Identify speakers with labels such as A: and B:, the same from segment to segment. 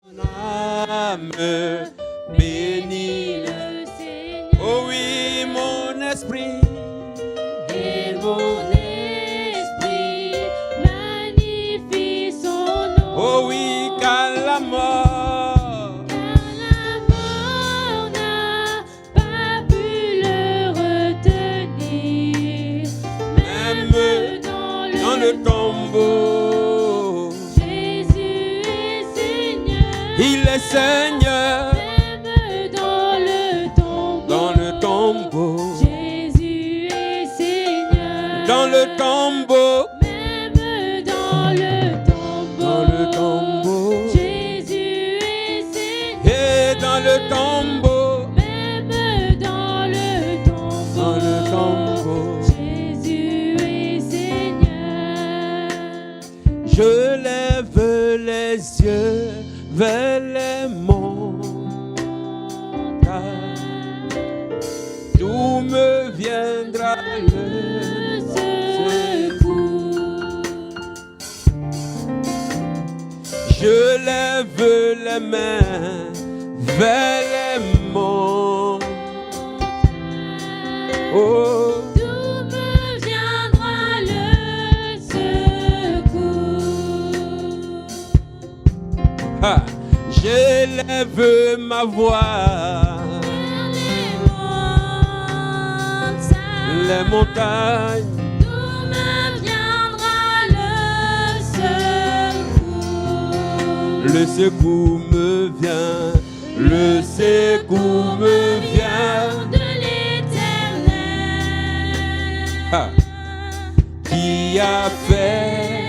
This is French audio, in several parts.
A: Mon âme bénit le Seigneur. Oh oui, mon esprit. Et mon esprit magnifie son nom. Oh oui, car la mort n'a pas pu le retenir. Même dans le tombeau, Jésus est Seigneur. Il est Seigneur. Même dans le tombeau, Jésus est Seigneur. Dans le tombeau, même dans le tombeau, Jésus est Seigneur. Et dans le tombeau, même dans le tombeau, Jésus est Seigneur. Je lève les yeux vers les montagnes, d'où me viendra le secours. Je lève les mains vers les montagnes. Oh. D'où me viendra le secours. Ah. J'élève ma voix vers les montagnes. D'où me viendra le secours. Le secours me vient. Le secours me vient de l'Éternel. Ah. Qui a fait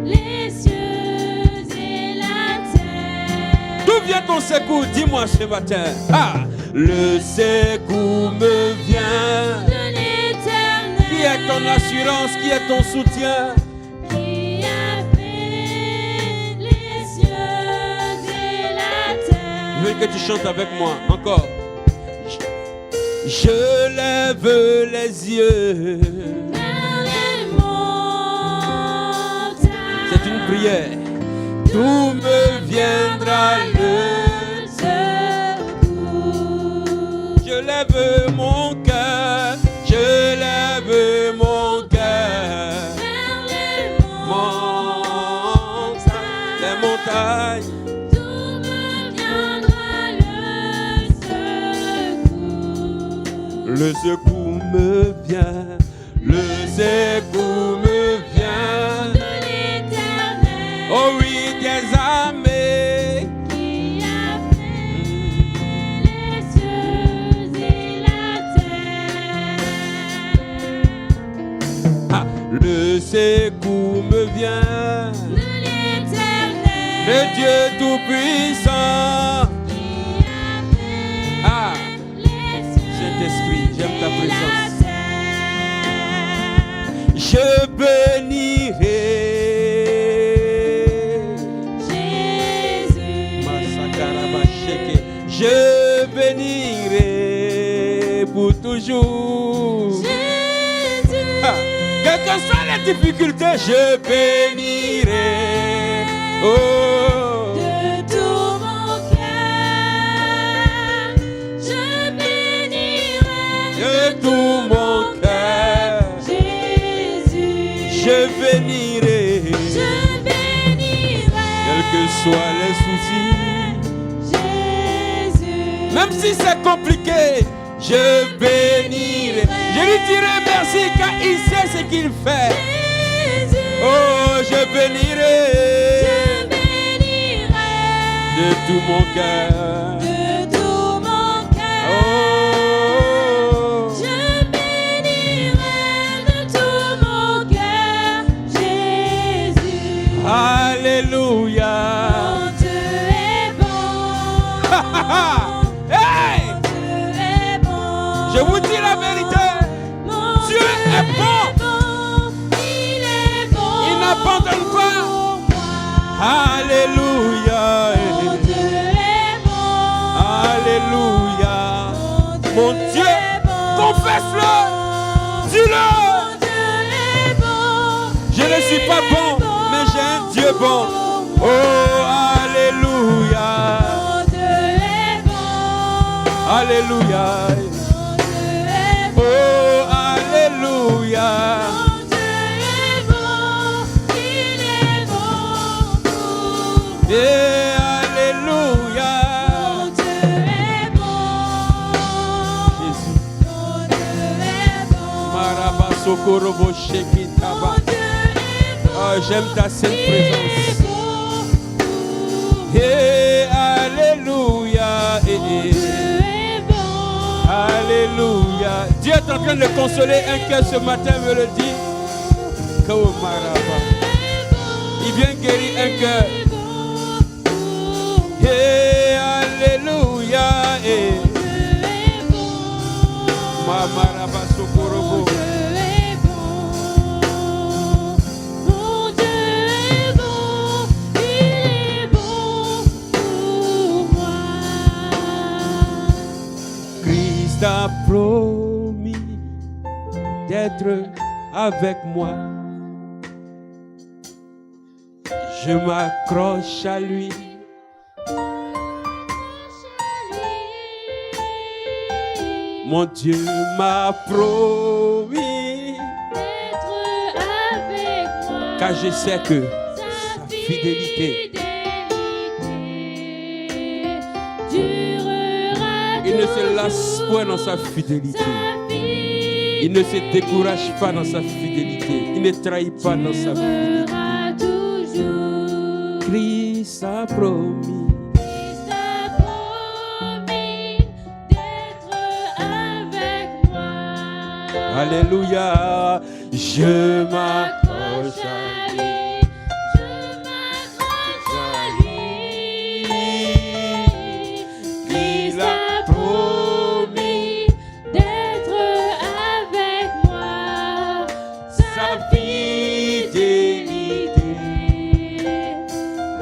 A: les cieux et la terre. D'où vient ton secours? Dis-moi ce matin. Ah. Le secours me vient de l'Éternel. Qui est ton assurance? Qui est ton soutien? Qui a fait les cieux et la terre. Je veux que tu chantes avec moi encore. Je lève les yeux vers les montagnes. C'est une prière. D'où me viendra le secours? Je lève mon cœur. Je lève mon cœur vers les montagnes. D'où me viendra le secours? Le secours me vient. Le secours me vient de l'Éternel. Oh oui, des armées. Qui a fait les cieux et la terre. Ah, le secours me vient de l'Éternel, le Dieu Tout-Puissant. Qui a fait les cieux. Saint-Esprit, j'aime ta présence. Je bénirai Jésus. Je bénirai pour toujours Jésus. Ah. Quelles que soient les difficultés, je bénirai. Oh. De tout mon cœur, je bénirai. De tout mon cœur, Jésus. Je bénirai. Je bénirai. Quels que soient les soucis, Jésus. Même si c'est compliqué, je bénirai. Je lui dirai merci car il sait ce qu'il fait. Jésus. Oh, je bénirai. Je bénirai. De tout mon cœur. De tout mon cœur. Oh. Je bénirai de tout mon cœur. Jésus. Alléluia. Mon Dieu est bon. Hey! Je vous dis la vérité. Dieu est bon. Il est bon. Il n'abandonne pas. Alléluia. Mon Dieu est bon. Alléluia. Mon Dieu, confesse-le. Dis-le. Mon Dieu est bon. Je ne suis pas bon, mais j'ai un Dieu bon. Oh, alléluia. Alléluia. Oh, Alléluia. Et Alléluia. Jésus. Marabasokorobo Shekitaba. Oh, j'aime ta sainte présence. Et Alléluia. Alléluia. Dieu est en train de consoler un cœur ce matin, me le dit. Il vient guérir un cœur. Et Alléluia. Mamaraba Sokorobo. Christ a promis d'être avec moi. Je m'accroche à lui. Mon Dieu m'a promis
B: d'être avec moi.
A: Car je sais que sa fidélité
B: durera.
A: Il ne se lasse point dans sa fidélité. Il ne se décourage pas dans sa fidélité. Il ne trahit pas dans sa fidélité. Christ a promis. Alléluia, je m'accroche à lui,
B: je m'accroche à lui.
A: Il a promis
B: d'être avec moi,
A: sa fidélité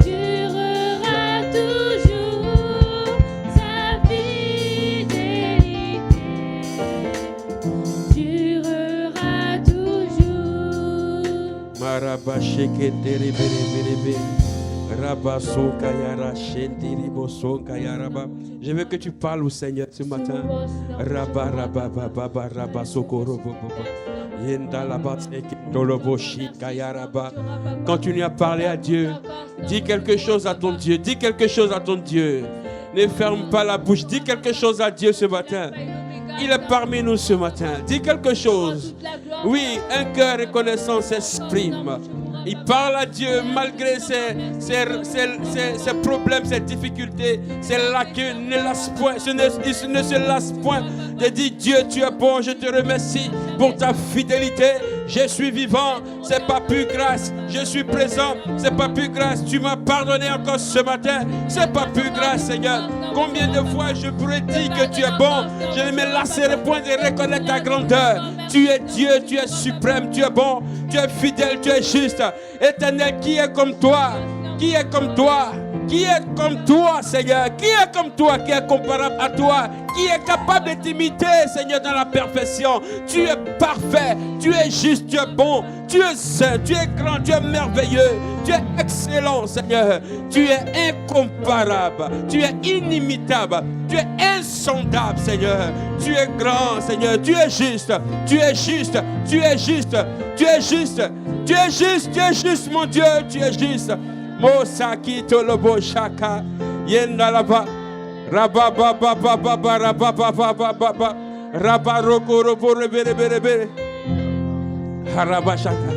B: durera toujours, sa fidélité.
A: Maraba shekendere bere bere bere. Rabba sokayara shendiribo sokayaraba. Je veux que tu parles au Seigneur ce matin. Rabba rabba baba rabba sokorobo baba. Yenda laba sekendolobo shikayaraba. Continue à parler à Dieu. Dis quelque chose à ton Dieu. Dis quelque chose à ton Dieu. Ne ferme pas la bouche. Dis quelque chose à Dieu ce matin. Il est parmi nous ce matin. Dis quelque chose. Oui, un cœur reconnaissant s'exprime. Il parle à Dieu malgré ses problèmes, ses difficultés, ses lacunes. Il ne se lasse point de dire Dieu, tu es bon, je te remercie pour ta fidélité. Je suis vivant, c'est pas plus grâce. Je suis présent, c'est pas plus grâce. Tu m'as pardonné encore ce matin, c'est pas plus grâce, Seigneur. Combien de fois je pourrais dire que tu es bon, je ne me lasserai point de reconnaître ta grandeur. Tu es Dieu, tu es suprême, tu es bon, tu es fidèle, tu es juste. Éternel, qui est comme toi? Qui est comme toi? Qui est comme toi, Seigneur? Qui est comme toi? Qui est comparable à toi? Qui est capable de t'imiter, Seigneur, dans la perfection? Tu es parfait, tu es juste, tu es bon, tu es saint, tu es grand, tu es merveilleux, tu es excellent, Seigneur. Tu es incomparable, tu es inimitable, tu es insondable, Seigneur. Tu es grand, Seigneur, tu es juste, tu es juste, tu es juste, tu es juste, tu es juste, tu es juste, mon Dieu, tu es juste. Mosaki tolobo shaka yenda laba rababa baba baba rababa baba baba rabaroko robo rebere bere bere haraba shaka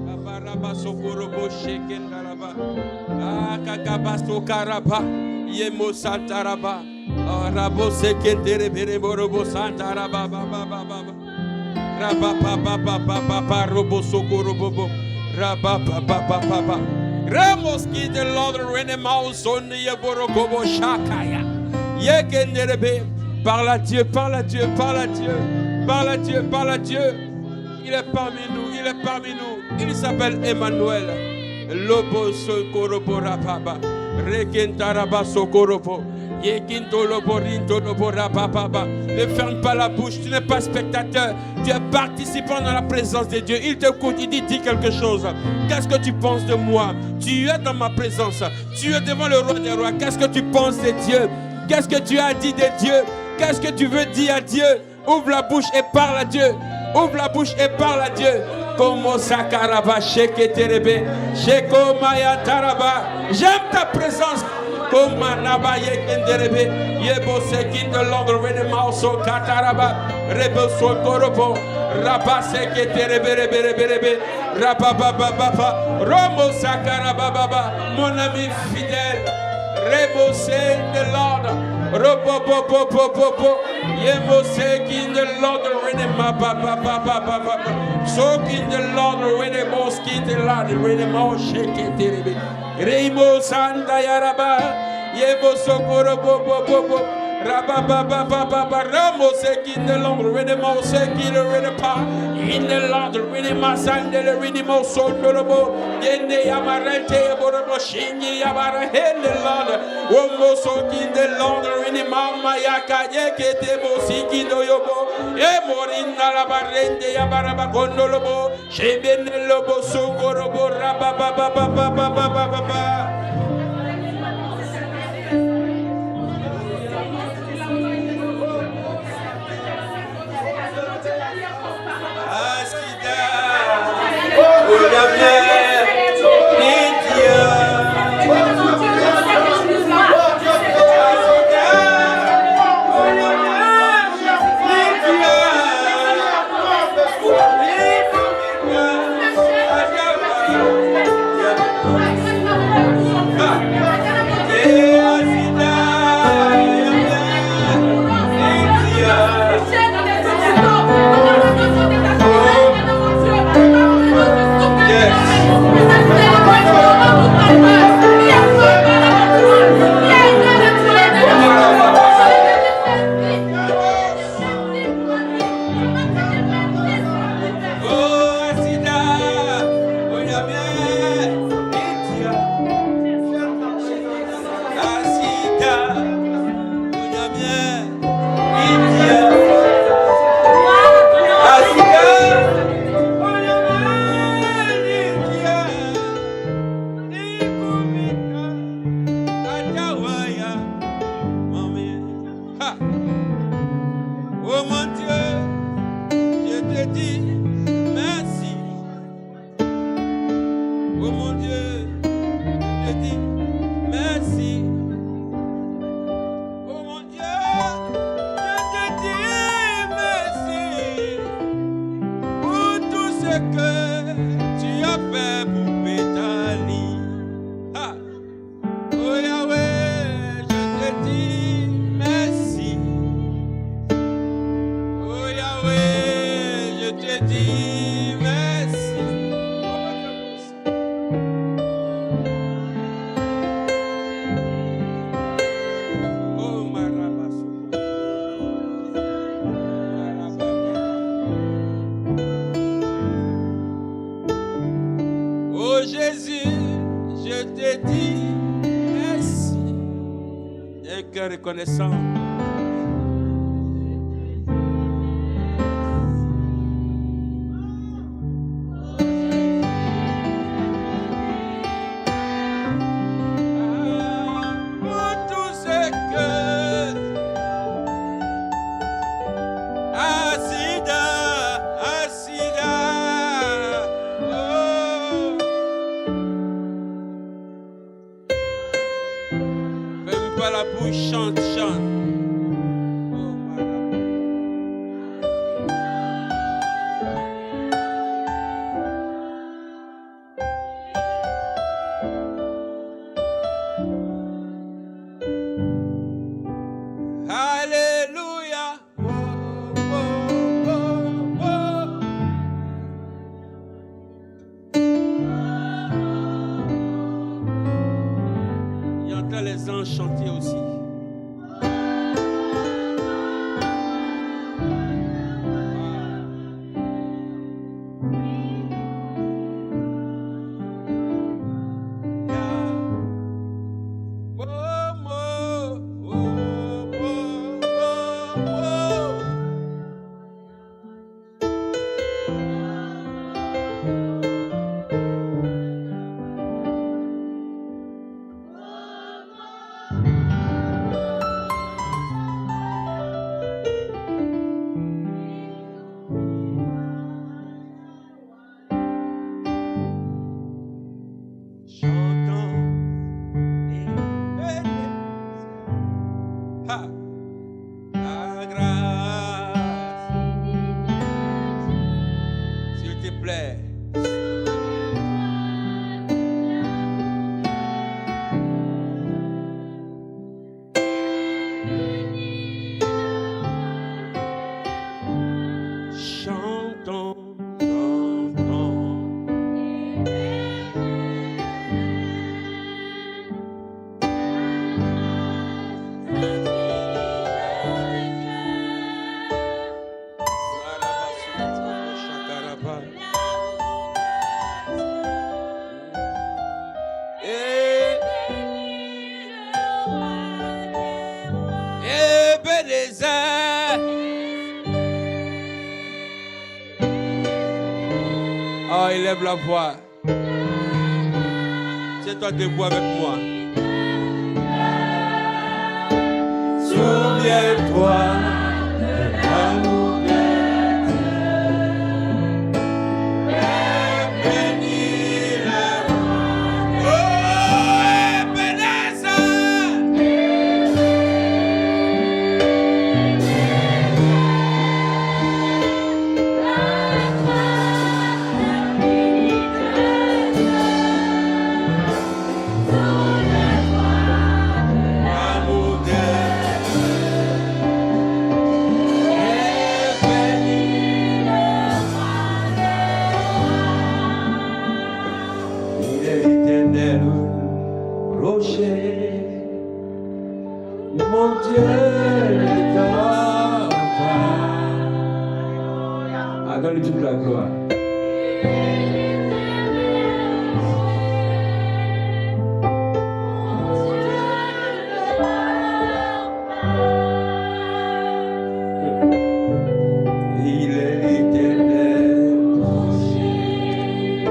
A: rabaraba sokorobo shekenda laba akakabasto karaba yemo santaraba rabo sekendere bere borobo santaraba baba baba Rabba robo sokorobo Rabba baba Ramos qui de l'ordre renement son yeborokobo shakaya yekenderebe. Parle à Dieu, parle à Dieu, parle à Dieu, parle à Dieu, parle à Dieu. Il est parmi nous, il est parmi nous. Il s'appelle Emmanuel. Lobo sokorobo rababa rekentaraba sokorobo Ne ferme pas la bouche, tu n'es pas spectateur, tu es participant dans la présence de Dieu. Il t'écoute, il dit quelque chose. Qu'est-ce que tu penses de moi? Tu es dans ma présence, tu es devant le roi des rois. Qu'est-ce que tu penses de Dieu? Qu'est-ce que tu as dit de Dieu? Qu'est-ce que tu veux dire à Dieu? Ouvre la bouche et parle à Dieu. Ouvre la bouche et parle à Dieu. Como sakaraba sheke terebe, sheko maya taraba. J'aime ta présence. Comme Naba Yekenderebe, Yebo Sekin de Londres, Renemauso Kataraba, Rebo Sokorobo, Rabba Seketerebe, Rababa, Romo Sakarababa, mon ami fidèle, Rebo Sekin de Londres, Robo, Yebo Sekin de Londres, Renemababa, Sokin de Londres, Renemoskin de Londres, Renemau Sheketerebe. Reimo Sanda Yaraba, Yebo Sokoro Bobo, Rababa, Ramo Sekin de Londres, Renemo Sekin de Renepa, in the Londres, Renema Sanda, Renemo Sondorobo, Yende Yamarete, Borobo Shingi Yabara, in the Londres, Womo Sokin de Londres, Renema Mayaka, Yekete Bosiki do Yobo, Emorina Labarende Yabaraba Gondolobo, Sheben Lobo Sokorobo, Rababa. Reconnaissant. Pour tout ce que Asida, oh. Ferme pas la bouche, chante. Les anges chanter aussi. Oh, élève la voix. Tiens-toi debout avec moi. Souviens-toi de l'amour de Dieu. Et bénis le roi. Oh, Ebenezer! Mon Dieu est en toi. Donne-lui toute la gloire. Il est l'éternel rocher.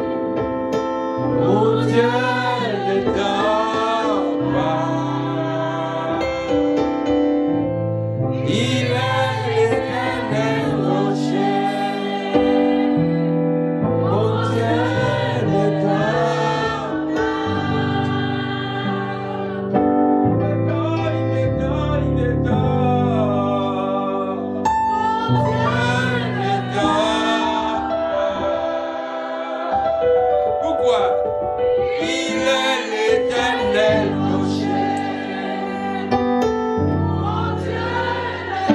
A: Mon Dieu est en toi. Il est l'éternel rocher. Mon Dieu est en toi. Il est en. Pourquoi? Il est l'éternel rocher. Mon Dieu est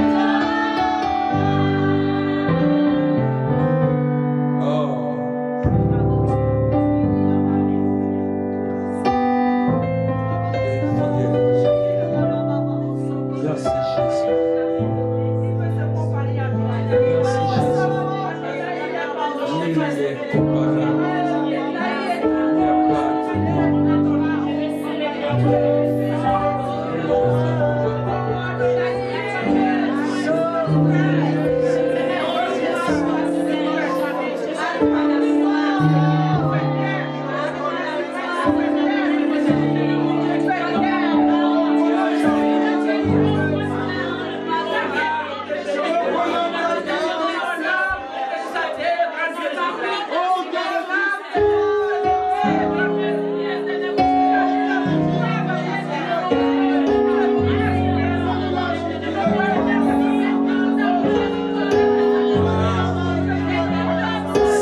A: Merci Jésus.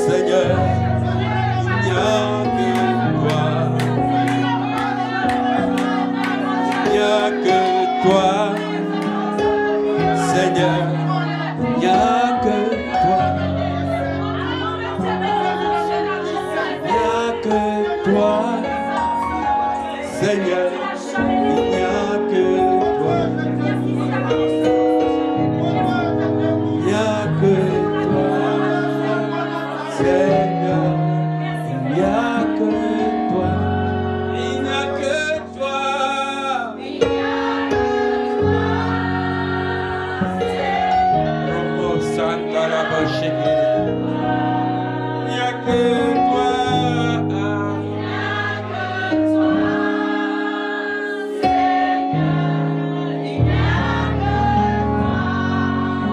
A: Seigneur, il n'y a que toi. Il n'y a que toi. Seigneur, il n'y a que toi. Il n'y a que toi. Seigneur, il n'y a que toi. Il n'y a que toi. Seigneur, il n'y a que toi. Il n'y a que toi. Il n'y a que toi. Romo Santa la Bacheke. Il n'y a que toi.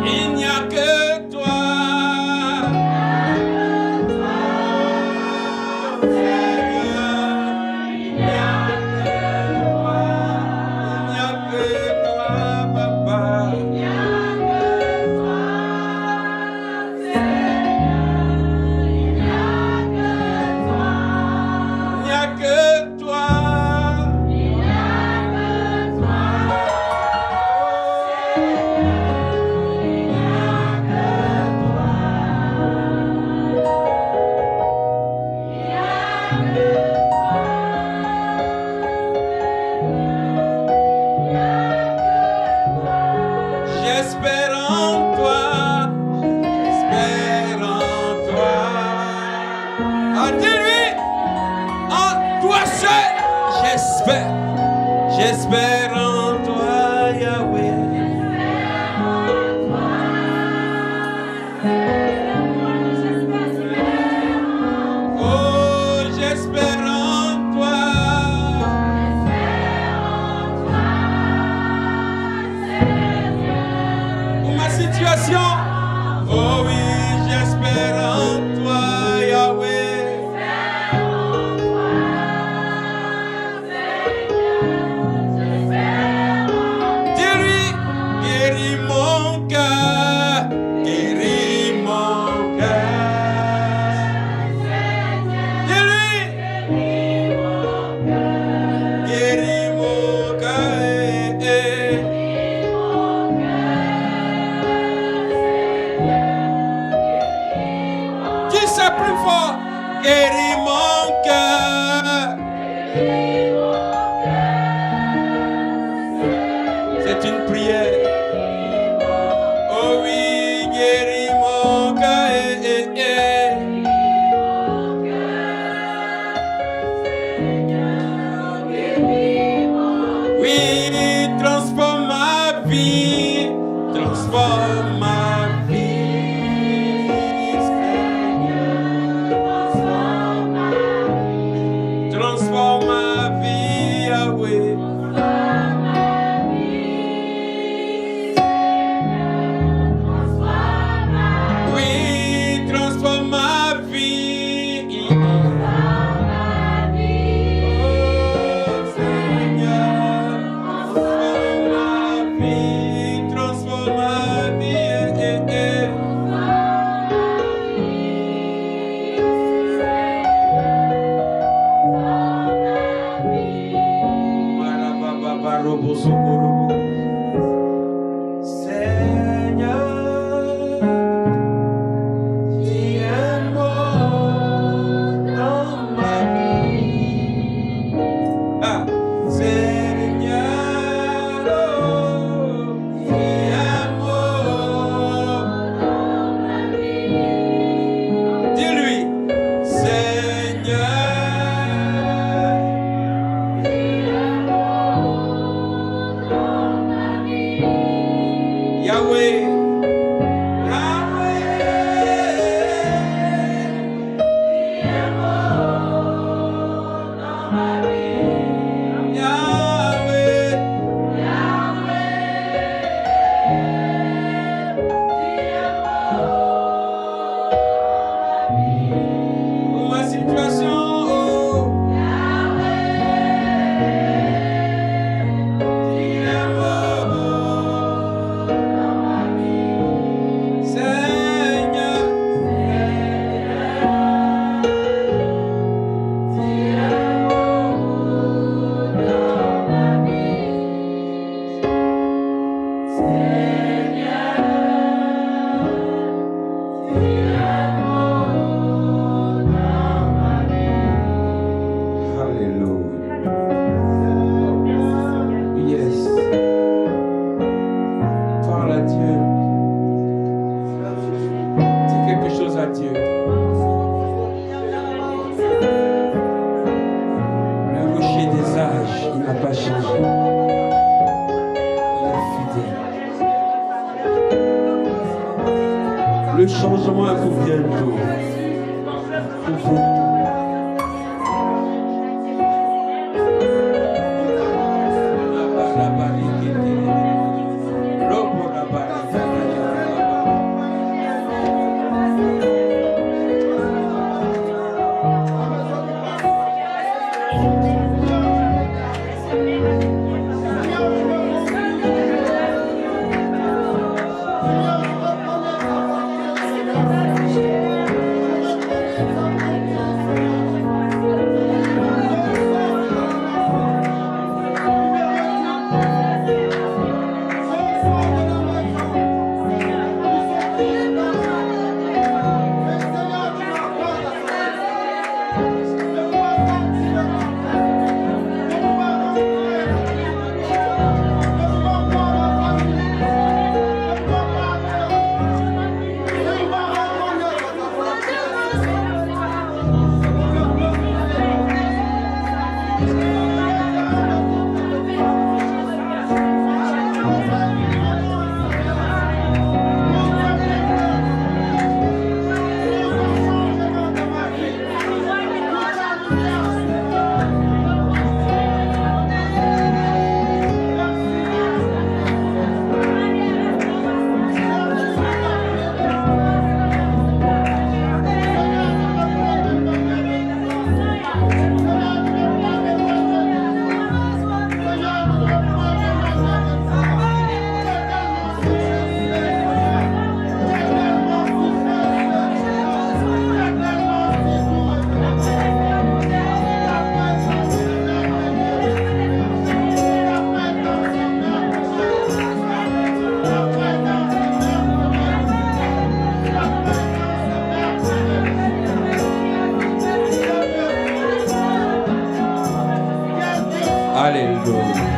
A: Il n'y a que toi. J'espère en toi, j'espère en toi. Ah, dis-lui, en toi seul, j'espère, j'espère en toi, Yahweh. Oh, situation. Oh oui, j'espère en toi, Yahweh. Dis-lui, guéris mon cœur, guéris mon cœur. Dis-lui, guéris mon cœur. Dis ça plus fort, guéris mon cœur. C'est une prière. Oh oui, guéris mon cœur. Oui, transforme ma vie, transforme ma vie. Transforme ma vie, Yahweh. Oui, transforme ma vie. Oh Seigneur, transforme ma vie, transforme ma vie. Marababa, socorro. Seigneur, tu es mort dans ma vie. Ah, Seigneur, tu es mort dans ma vie. Dis-lui, Seigneur. Yahweh, Yahweh, Yahweh, pour ma situation, oh. Tu es mort. Seigneur, Alléluia. Yes. Parle à Dieu. Dis quelque chose à Dieu. Le rocher des âges, il n'a pas changé. Il est fidèle. Le changement pour bientôt. Pour bientôt. Alléluia.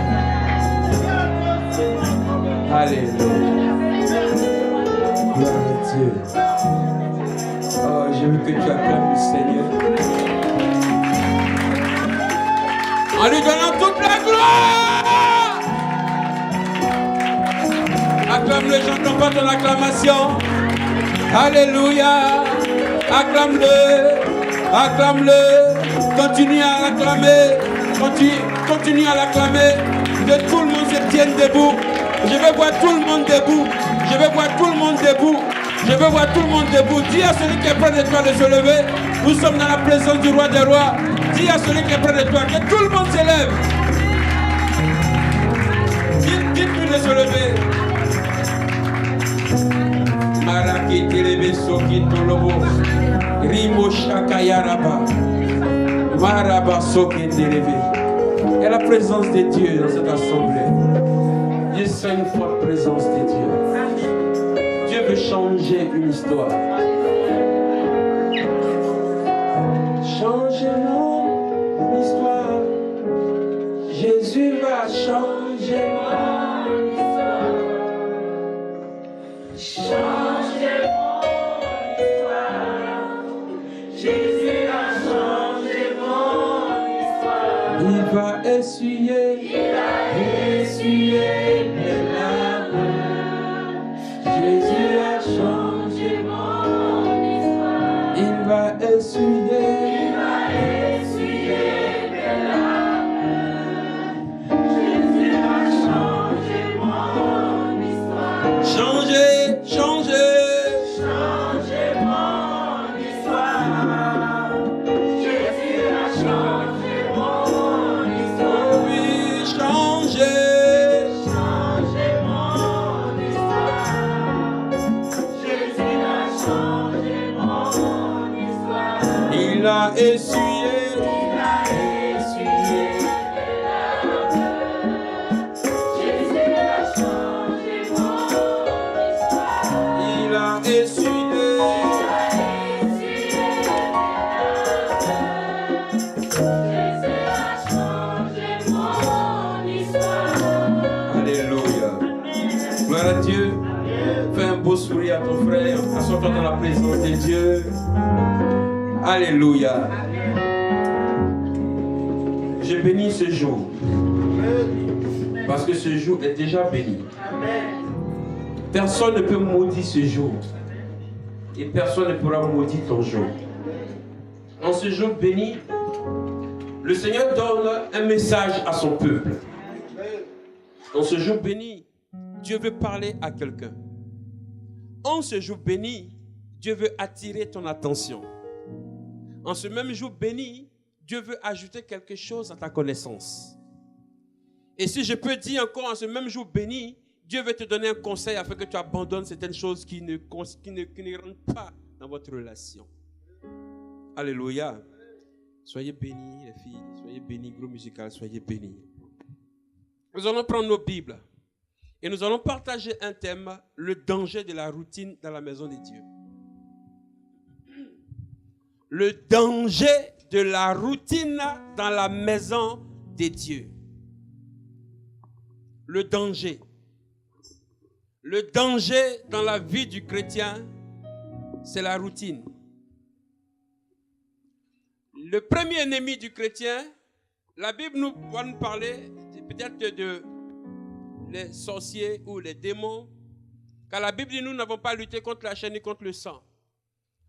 A: Alléluia. Gloire à Dieu. Oh, je veux que tu acclames le Seigneur. En lui donnant toute la gloire. Acclame-le, j'entends pas ton acclamation. Alléluia. Acclame-le. Acclame-le. Continue à l'acclamer. Continue à l'acclamer. Que tout le monde se tienne debout. Je veux voir tout le monde debout. Je veux voir tout le monde debout. Je veux voir tout le monde debout. Dis à celui qui est près de toi de se lever. Nous sommes dans la présence du roi des rois. Dis à celui qui est près de toi que tout le monde s'élève. Dites-lui de se lever. Maraki telebe soki tolobo. Rimo shakayaraba. Maraba soki telebe. Et la présence de Dieu dans cette assemblée. Dieu sent une forte présence de Dieu. Dieu veut changer une histoire. Changer mon histoire. Jésus va changer mon histoire. Changer mon histoire. Jésus va changer mon histoire. Il va essuyer mes larmes. Jésus a changé mon histoire. Il va essuyer mes larmes. Jésus a changé mon histoire. Changer mon histoire. Jésus a changé mon histoire. Oui, changer mon histoire. Jésus a changé mon histoire. Il a essuyé mes larmes. Jésus a changé mon histoire. Il a essuyé mes larmes. Jésus a changé mon histoire. Alléluia. Gloire à Dieu. Fais un beau sourire à ton frère. Assois-toi dans la présence de Dieu. Alléluia. Je bénis ce jour. Parce que ce jour est déjà béni. Personne ne peut maudire ce jour. Et personne ne pourra maudire ton jour. En ce jour béni, le Seigneur donne un message à son peuple. En ce jour béni, Dieu veut parler à quelqu'un. En ce jour béni, Dieu veut attirer ton attention. En ce même jour béni, Dieu veut ajouter quelque chose à ta connaissance. Et si je peux dire encore, en ce même jour béni, Dieu veut te donner un conseil afin que tu abandonnes certaines choses qui ne rentrent pas dans votre relation. Alléluia. Soyez bénis, les filles. Soyez bénis, groupe musical, soyez bénis. Nous allons prendre nos Bibles et nous allons partager un thème, le danger de la routine dans la maison de Dieu. Le danger de la routine dans la maison de Dieu. Le danger. Le danger dans la vie du chrétien, c'est la routine. Le premier ennemi du chrétien, la Bible va nous parler peut-être de les sorciers ou les démons. Car la Bible dit nous n'avons pas lutté contre la chair ni contre le sang.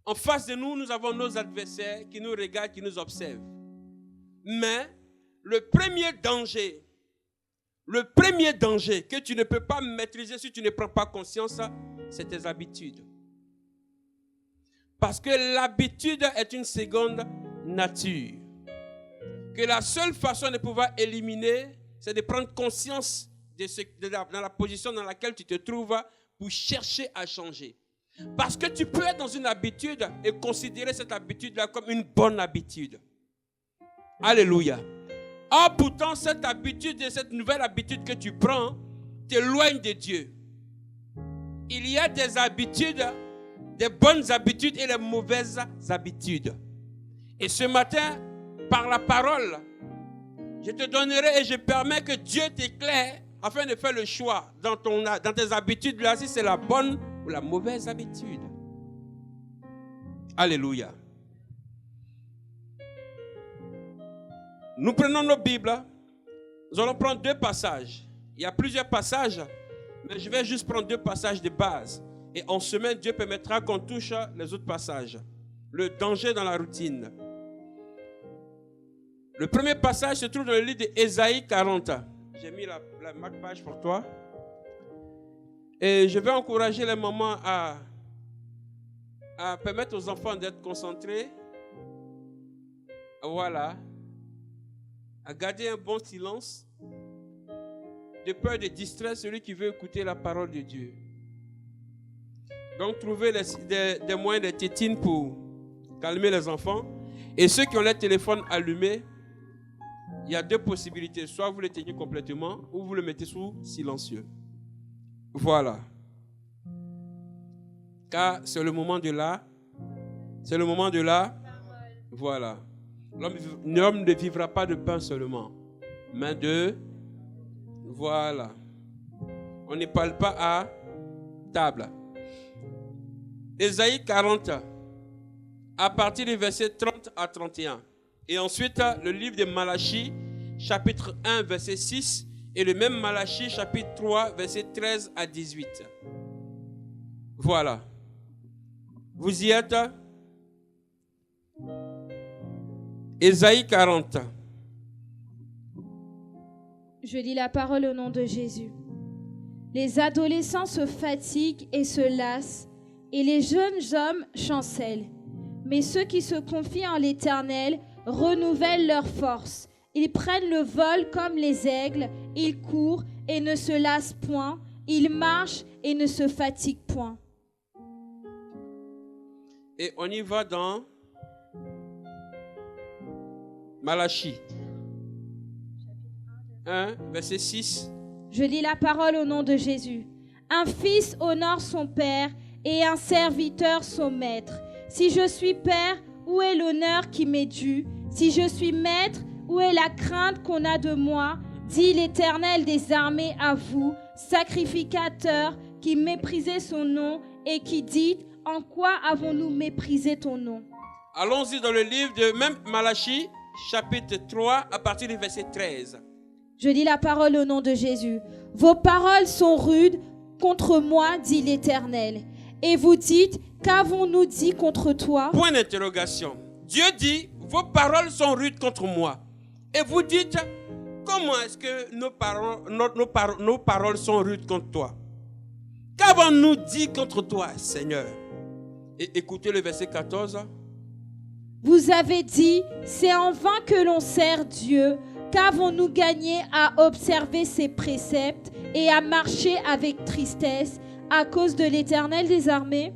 A: En face de nous, nous avons nos adversaires qui nous regardent, qui nous observent. Mais le premier danger que tu ne peux pas maîtriser si tu ne prends pas conscience, c'est tes habitudes. Parce que l'habitude est une seconde nature. Que la seule façon de pouvoir éliminer, c'est de prendre conscience dans la position dans laquelle tu te trouves pour chercher à changer. Parce que tu peux être dans une habitude et considérer cette habitude-là comme une bonne habitude. Alléluia. Or, pourtant, cette habitude et cette nouvelle habitude que tu prends t'éloigne de Dieu. Il y a des habitudes, des bonnes habitudes et les mauvaises habitudes. Et ce matin, par la parole, Je te donnerai et je permets que Dieu t'éclaire afin de faire le choix dans tes habitudes là, si c'est la bonne ou la mauvaise habitude. Alléluia. Nous prenons nos Bibles. Nous allons prendre 2 passages. Il y a plusieurs passages, mais je vais juste prendre 2 passages de base. Et en semaine, Dieu permettra qu'on touche les autres passages. Le danger dans la routine. Le premier passage se trouve dans le livre d'Ésaïe 40. J'ai mis la marque-page pour toi. Et je vais encourager les mamans à permettre aux enfants d'être concentrés. Voilà. À garder un bon silence. De peur de distraire celui qui veut écouter la parole de Dieu. Donc, trouvez des moyens de tétine pour calmer les enfants. Et ceux qui ont les téléphones allumés, il y a 2 possibilités. Soit vous l'éteignez complètement, ou vous le mettez sous silencieux. Voilà. Car c'est le moment de là. C'est le moment de là. Voilà. L'homme ne vivra pas de pain seulement, mais de... Voilà. On ne parle pas à table. Ésaïe 40, à partir du verset 30 à 31. Et ensuite, le livre de Malachie, chapitre 1, verset 6. Et le même Malachie, chapitre 3, verset 13 à 18. Voilà. Vous y êtes? Ésaïe 40.
B: Je lis la parole au nom de Jésus. Les adolescents se fatiguent et se lassent, et les jeunes hommes chancellent. Mais ceux qui se confient en l'Éternel renouvellent leur force. Ils prennent le vol comme les aigles, ils courent et ne se lassent point, ils marchent et ne se fatiguent point.
A: Et on y va dans Malachie 1, verset 6.
B: Je lis la parole au nom de Jésus. Un fils honore son père et un serviteur son maître. Si je suis père, où est l'honneur qui m'est dû? Si je suis maître, où est la crainte qu'on a de moi? Dit l'Éternel des armées à vous, sacrificateurs qui méprisez son nom et qui dites, en quoi avons-nous méprisé ton nom?
A: Allons-y dans le livre de même Malachie, chapitre 3, à partir du verset 13.
B: Je lis la parole au nom de Jésus. Vos paroles sont rudes contre moi, dit l'Éternel. Et vous dites, qu'avons-nous dit contre toi?
A: Point d'interrogation. Dieu dit, vos paroles sont rudes contre moi. Et vous dites, comment est-ce que nos paroles sont rudes contre toi? Qu'avons-nous dit contre toi, Seigneur? Et écoutez le verset 14.
B: Vous avez dit, c'est en vain que l'on sert Dieu. Qu'avons-nous gagné à observer ses préceptes et à marcher avec tristesse à cause de l'Éternel des armées?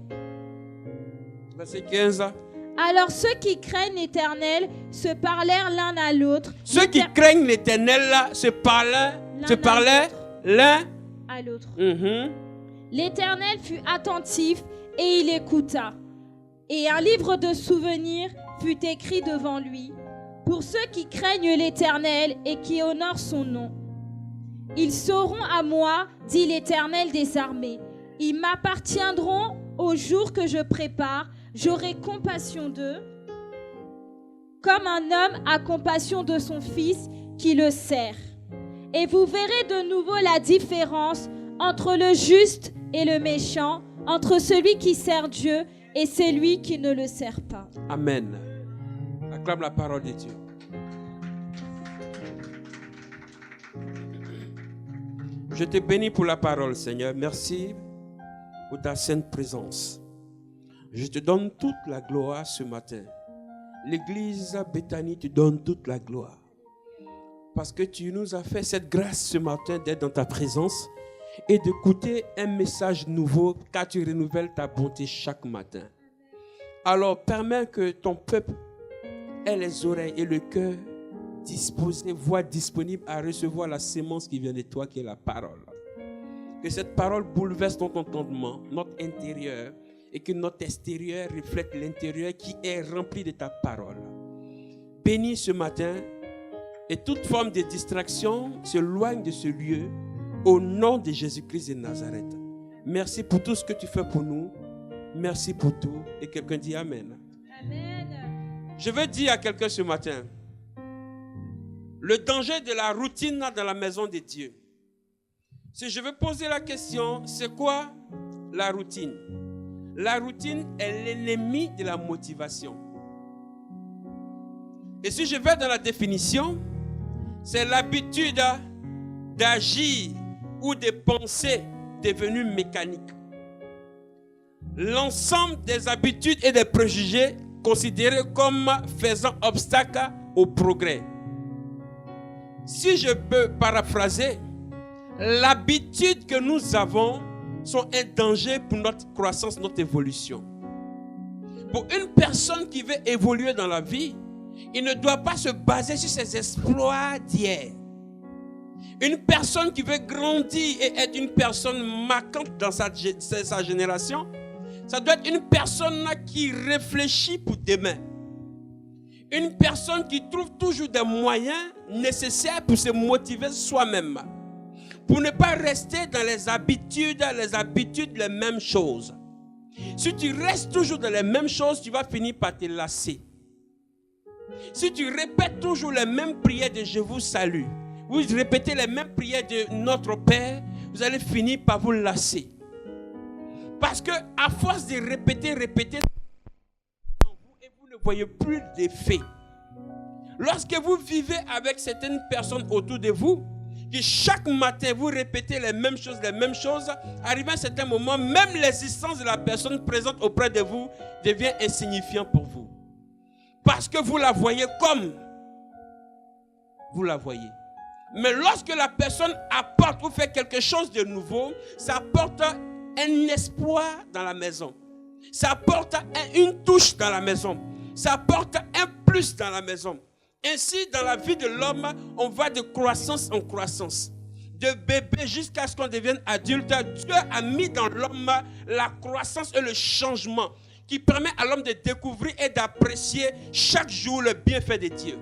A: Verset 15.
B: Alors ceux qui craignent l'Éternel se parlèrent l'un à l'autre.
A: Ceux qui craignent l'Éternel là, se parlaient l'un
B: à l'autre.
A: Mm-hmm.
B: L'Éternel fut attentif et il écouta. Et un livre de souvenirs fut écrit devant lui. Pour ceux qui craignent l'Éternel et qui honorent son nom. Ils seront à moi, dit l'Éternel des armées. Ils m'appartiendront au jour que je prépare. J'aurai compassion d'eux, comme un homme a compassion de son fils qui le sert. Et vous verrez de nouveau la différence entre le juste et le méchant, entre celui qui sert Dieu et celui qui ne le sert pas.
A: Amen. Acclame la parole de Dieu. Je te bénis pour la parole, Seigneur. Merci pour ta sainte présence. Je te donne toute la gloire ce matin. L'église Béthanie te donne toute la gloire. Parce que tu nous as fait cette grâce ce matin d'être dans ta présence et d'écouter un message nouveau car tu renouvelles ta bonté chaque matin. Alors permets que ton peuple ait les oreilles et le cœur disposés, voix disponibles à recevoir la sémence qui vient de toi qui est la parole. Que cette parole bouleverse notre entendement, notre intérieur, et que notre extérieur reflète l'intérieur qui est rempli de ta parole. Bénis ce matin Et toute forme de distraction s'éloigne de ce lieu au nom de Jésus-Christ de Nazareth. Merci pour tout ce que tu fais pour nous. Merci pour tout. Et quelqu'un dit Amen.
B: Amen.
A: Je veux dire à quelqu'un ce matin, le danger de la routine dans la maison de Dieu. Si je veux poser la question, c'est quoi la routine? La routine est l'ennemi de la motivation. Et si je vais dans la définition, c'est l'habitude d'agir ou de penser devenue mécanique. L'ensemble des habitudes et des préjugés considérés comme faisant obstacle au progrès. Si je peux paraphraser, l'habitude que nous avons sont un danger pour notre croissance, notre évolution. Pour une personne qui veut évoluer dans la vie, il ne doit pas se baser sur ses exploits d'hier. Une personne qui veut grandir et être une personne marquante dans sa génération, ça doit être une personne qui réfléchit pour demain. Une personne qui trouve toujours des moyens nécessaires pour se motiver soi-même. Pour ne pas rester dans les habitudes, les mêmes choses. Si tu restes toujours dans les mêmes choses, tu vas finir par te lasser. Si tu répètes toujours les mêmes prières de je vous salue, vous répétez les mêmes prières de notre Père, vous allez finir par vous lasser. Parce que à force de répéter, et vous ne voyez plus d'effet. Lorsque vous vivez avec certaines personnes autour de vous, que chaque matin vous répétez les mêmes choses, arrivé à un certain moment, même l'existence de la personne présente auprès de vous devient insignifiant pour vous. Parce que vous la voyez comme vous la voyez. Mais lorsque la personne apporte ou fait quelque chose de nouveau, ça apporte un espoir dans la maison. Ça apporte une touche dans la maison. Ça apporte un plus dans la maison. Ainsi, dans la vie de l'homme, on va de croissance en croissance. De bébé jusqu'à ce qu'on devienne adulte, Dieu a mis dans l'homme la croissance et le changement qui permet à l'homme de découvrir et d'apprécier chaque jour le bienfait de Dieu.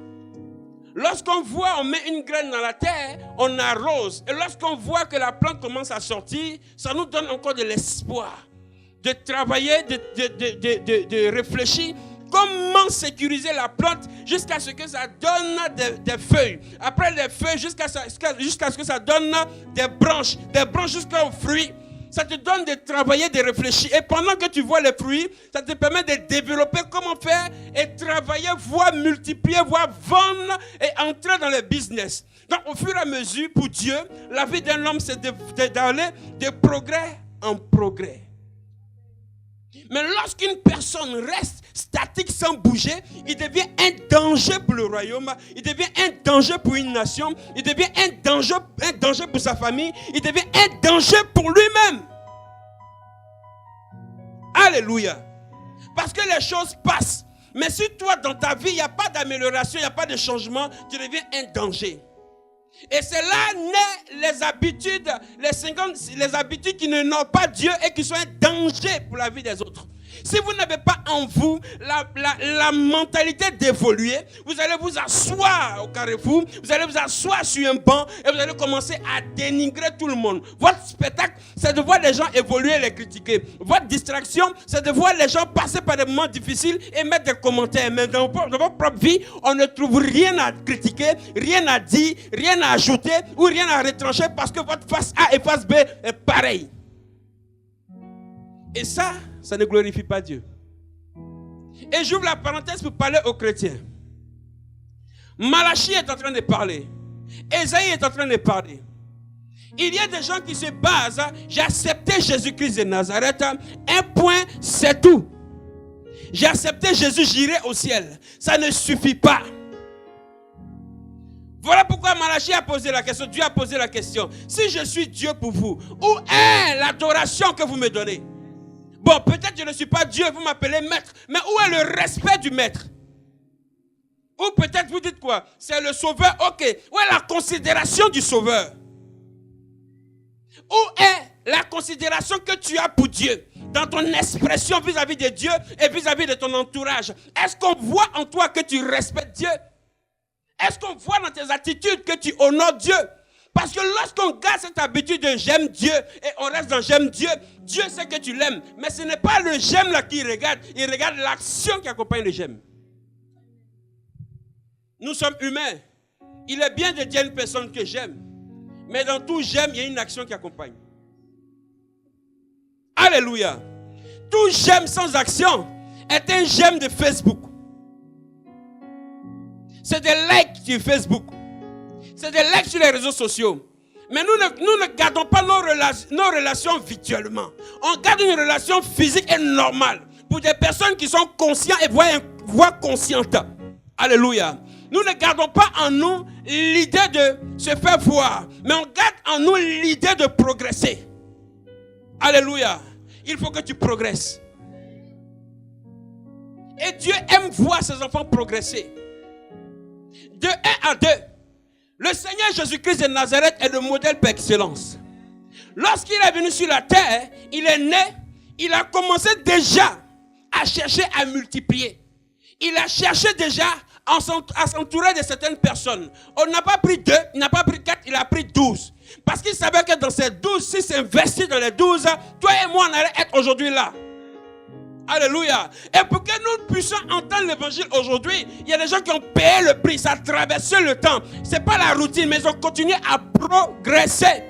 A: Lorsqu'on voit, on met une graine dans la terre, on arrose. Et lorsqu'on voit que la plante commence à sortir, ça nous donne encore de l'espoir. De travailler, de réfléchir. Comment sécuriser la plante jusqu'à ce que ça donne des feuilles. Après les feuilles, jusqu'à ce que ça donne des branches jusqu'aux fruits. Ça te donne de travailler, de réfléchir. Et pendant que tu vois les fruits, ça te permet de développer comment faire et travailler, voire multiplier, voire vendre et entrer dans le business. Donc au fur et à mesure, pour Dieu, la vie d'un homme, c'est d'aller de progrès en progrès. Mais lorsqu'une personne reste statique sans bouger, il devient un danger pour le royaume, il devient un danger pour une nation, il devient un danger pour sa famille, il devient un danger pour lui-même. Alléluia. Parce que les choses passent. Mais si toi, dans ta vie, il n'y a pas d'amélioration, il n'y a pas de changement, tu deviens un danger. Et c'est là naissent les habitudes, les habitudes qui n'ont pas Dieu et qui sont un danger pour la vie des autres. Si vous n'avez pas en vous la mentalité d'évoluer, vous allez vous asseoir au carrefour, vous allez vous asseoir sur un banc et vous allez commencer à dénigrer tout le monde. Votre spectacle, c'est de voir les gens évoluer et les critiquer. Votre distraction, c'est de voir les gens passer par des moments difficiles et mettre des commentaires. Mais dans votre propre vie, on ne trouve rien à critiquer, rien à dire, rien à ajouter ou rien à retrancher parce que votre face A et face B est pareil. Et ça ne glorifie pas Dieu. Et j'ouvre la parenthèse pour parler aux chrétiens. Malachie est en train de parler. Ésaïe est en train de parler. Il y a des gens qui se basent, j'ai accepté Jésus-Christ de Nazareth, un point, c'est tout. J'ai accepté Jésus, j'irai au ciel. Ça ne suffit pas. Voilà pourquoi Malachie a posé la question, Dieu a posé la question. Si je suis Dieu pour vous, où est l'adoration que vous me donnez? Bon, peut-être je ne suis pas Dieu, vous m'appelez maître, mais où est le respect du maître? Ou peut-être vous dites quoi? C'est le sauveur, ok. Où est la considération du sauveur? Où est la considération que tu as pour Dieu? Dans ton expression vis-à-vis de Dieu et vis-à-vis de ton entourage. Est-ce qu'on voit en toi que tu respectes Dieu? Est-ce qu'on voit dans tes attitudes que tu honores Dieu? Parce que lorsqu'on garde cette habitude de j'aime Dieu et on reste dans j'aime Dieu, Dieu sait que tu l'aimes. Mais ce n'est pas le j'aime là qu'il regarde, il regarde l'action qui accompagne le j'aime. Nous sommes humains. Il est bien de dire à une personne que j'aime. Mais dans tout j'aime, il y a une action qui accompagne. Alléluia. Tout j'aime sans action est un j'aime de Facebook. C'est des likes sur Facebook. C'est des likes sur les réseaux sociaux. Mais nous ne gardons pas nos relations virtuellement. On garde une relation physique et normale. Pour des personnes qui sont conscientes et voient conscientes. Alléluia. Nous ne gardons pas en nous l'idée de se faire voir. Mais on garde en nous l'idée de progresser. Alléluia. Il faut que tu progresses. Et Dieu aime voir ses enfants progresser. De 1 à 2. Le Seigneur Jésus-Christ de Nazareth est le modèle par excellence. Lorsqu'il est venu sur la terre, il est né, il a commencé déjà à chercher à multiplier. Il a cherché déjà à s'entourer de certaines personnes. On n'a pas pris 2, il n'a pas pris 4, il a pris 12. Parce qu'il savait que dans ces 12, si s'investit dans les 12, toi et moi on allait être aujourd'hui là. Alléluia. Et pour que nous puissions entendre l'évangile aujourd'hui, il y a des gens qui ont payé le prix, ça a traversé le temps. Ce n'est pas la routine, mais ils ont continué à progresser.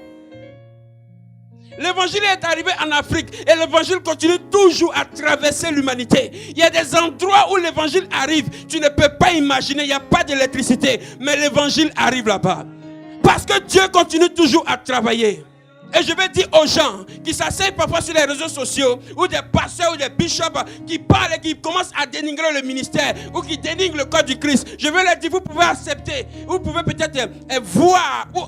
A: L'évangile est arrivé en Afrique et l'évangile continue toujours à traverser l'humanité. Il y a des endroits où l'évangile arrive, tu ne peux pas imaginer, il n'y a pas d'électricité, mais l'évangile arrive là-bas. Parce que Dieu continue toujours à travailler. Et je vais dire aux gens qui s'asseyent parfois sur les réseaux sociaux, ou des pasteurs ou des bishops qui parlent et qui commencent à dénigrer le ministère, ou qui dénigrent le corps du Christ. Je vais leur dire, vous pouvez accepter, vous pouvez peut-être voir ou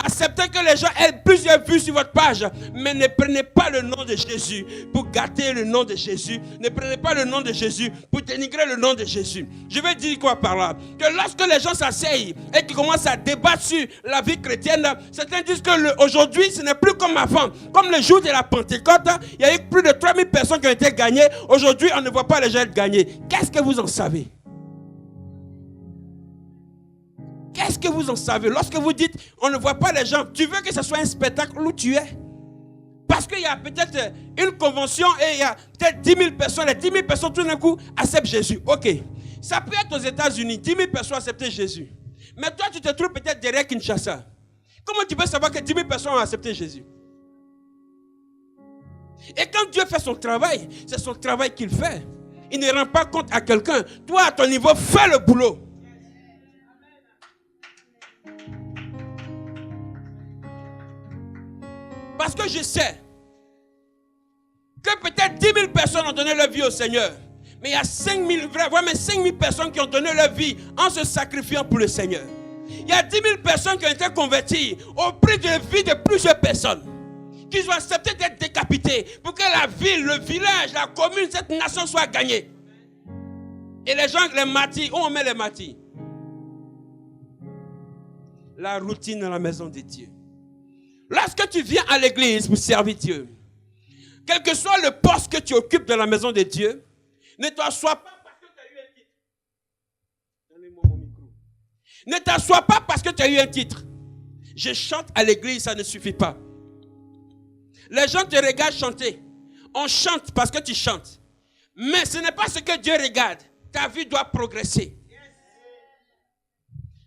A: accepter que les gens aient plusieurs vues sur votre page, mais ne prenez pas le nom de Jésus pour gâter le nom de Jésus. Ne prenez pas le nom de Jésus pour dénigrer le nom de Jésus. Je vais dire quoi par là? Que lorsque les gens s'asseyent et qui commencent à débattre sur la vie chrétienne, certains disent que aujourd'hui, ce n'est plus comme avant. Comme le jour de la Pentecôte, il y a eu plus de 3000 personnes qui ont été gagnées. Aujourd'hui, on ne voit pas les gens être gagnés. Qu'est-ce que vous en savez? Qu'est-ce que vous en savez? Lorsque vous dites, on ne voit pas les gens, tu veux que ce soit un spectacle où tu es? Parce qu'il y a peut-être une convention et il y a peut-être 10 000 personnes. Les 10 000 personnes, tout d'un coup, acceptent Jésus. Ok. Ça peut être aux États-Unis, 10 000 personnes acceptent Jésus. Mais toi, tu te trouves peut-être derrière Kinshasa. Comment tu peux savoir que 10 000 personnes ont accepté Jésus? Et quand Dieu fait son travail, c'est son travail qu'il fait. Il ne rend pas compte à quelqu'un. Toi, à ton niveau, fais le boulot. Parce que je sais que peut-être 10 000 personnes ont donné leur vie au Seigneur. Mais il y a 5 000, voire même 5 000 personnes qui ont donné leur vie en se sacrifiant pour le Seigneur. Il y a 10 000 personnes qui ont été converties au prix de la vie de plusieurs personnes. Qui ont accepté d'être décapitées pour que la ville, le village, la commune, cette nation soit gagnée. Et les gens, les martyrs, où on met les martyrs? La routine dans la maison de Dieu. Lorsque tu viens à l'église pour servir Dieu, quel que soit le poste que tu occupes dans la maison de Dieu, ne t'assois pas parce que tu as eu un titre. Donnez-moi mon micro. Ne t'assois pas parce que tu as eu un titre. Je chante à l'église, ça ne suffit pas. Les gens te regardent chanter. On chante parce que tu chantes. Mais ce n'est pas ce que Dieu regarde. Ta vie doit progresser.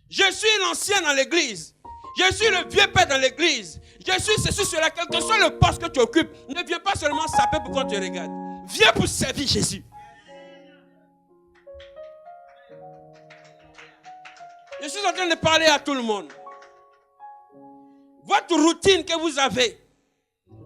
A: Je suis l'ancien dans l'église. Je suis le vieux père dans l'église. Je suis ceci, cela. Quel que soit le poste que tu occupes, ne viens pas seulement saper pour qu'on te regarde. Viens pour servir Jésus. Je suis en train de parler à tout le monde. Votre routine que vous avez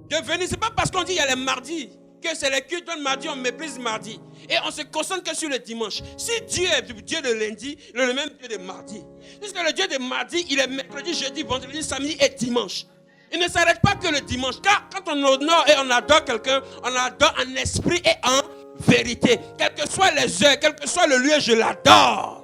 A: de venir, ce n'est pas parce qu'on dit qu'il y a les mardis que c'est les cultes de mardi, on méprise mardi. Et on se concentre que sur le dimanche. Si Dieu est le Dieu de lundi, il est le même Dieu de mardi. Puisque le Dieu de mardi, il est mercredi, jeudi, vendredi, samedi et dimanche. Il ne s'arrête pas que le dimanche. Car quand on honore et on adore quelqu'un, on adore en esprit et en vérité. Quelles que soient les heures, quel que soit le lieu, je l'adore.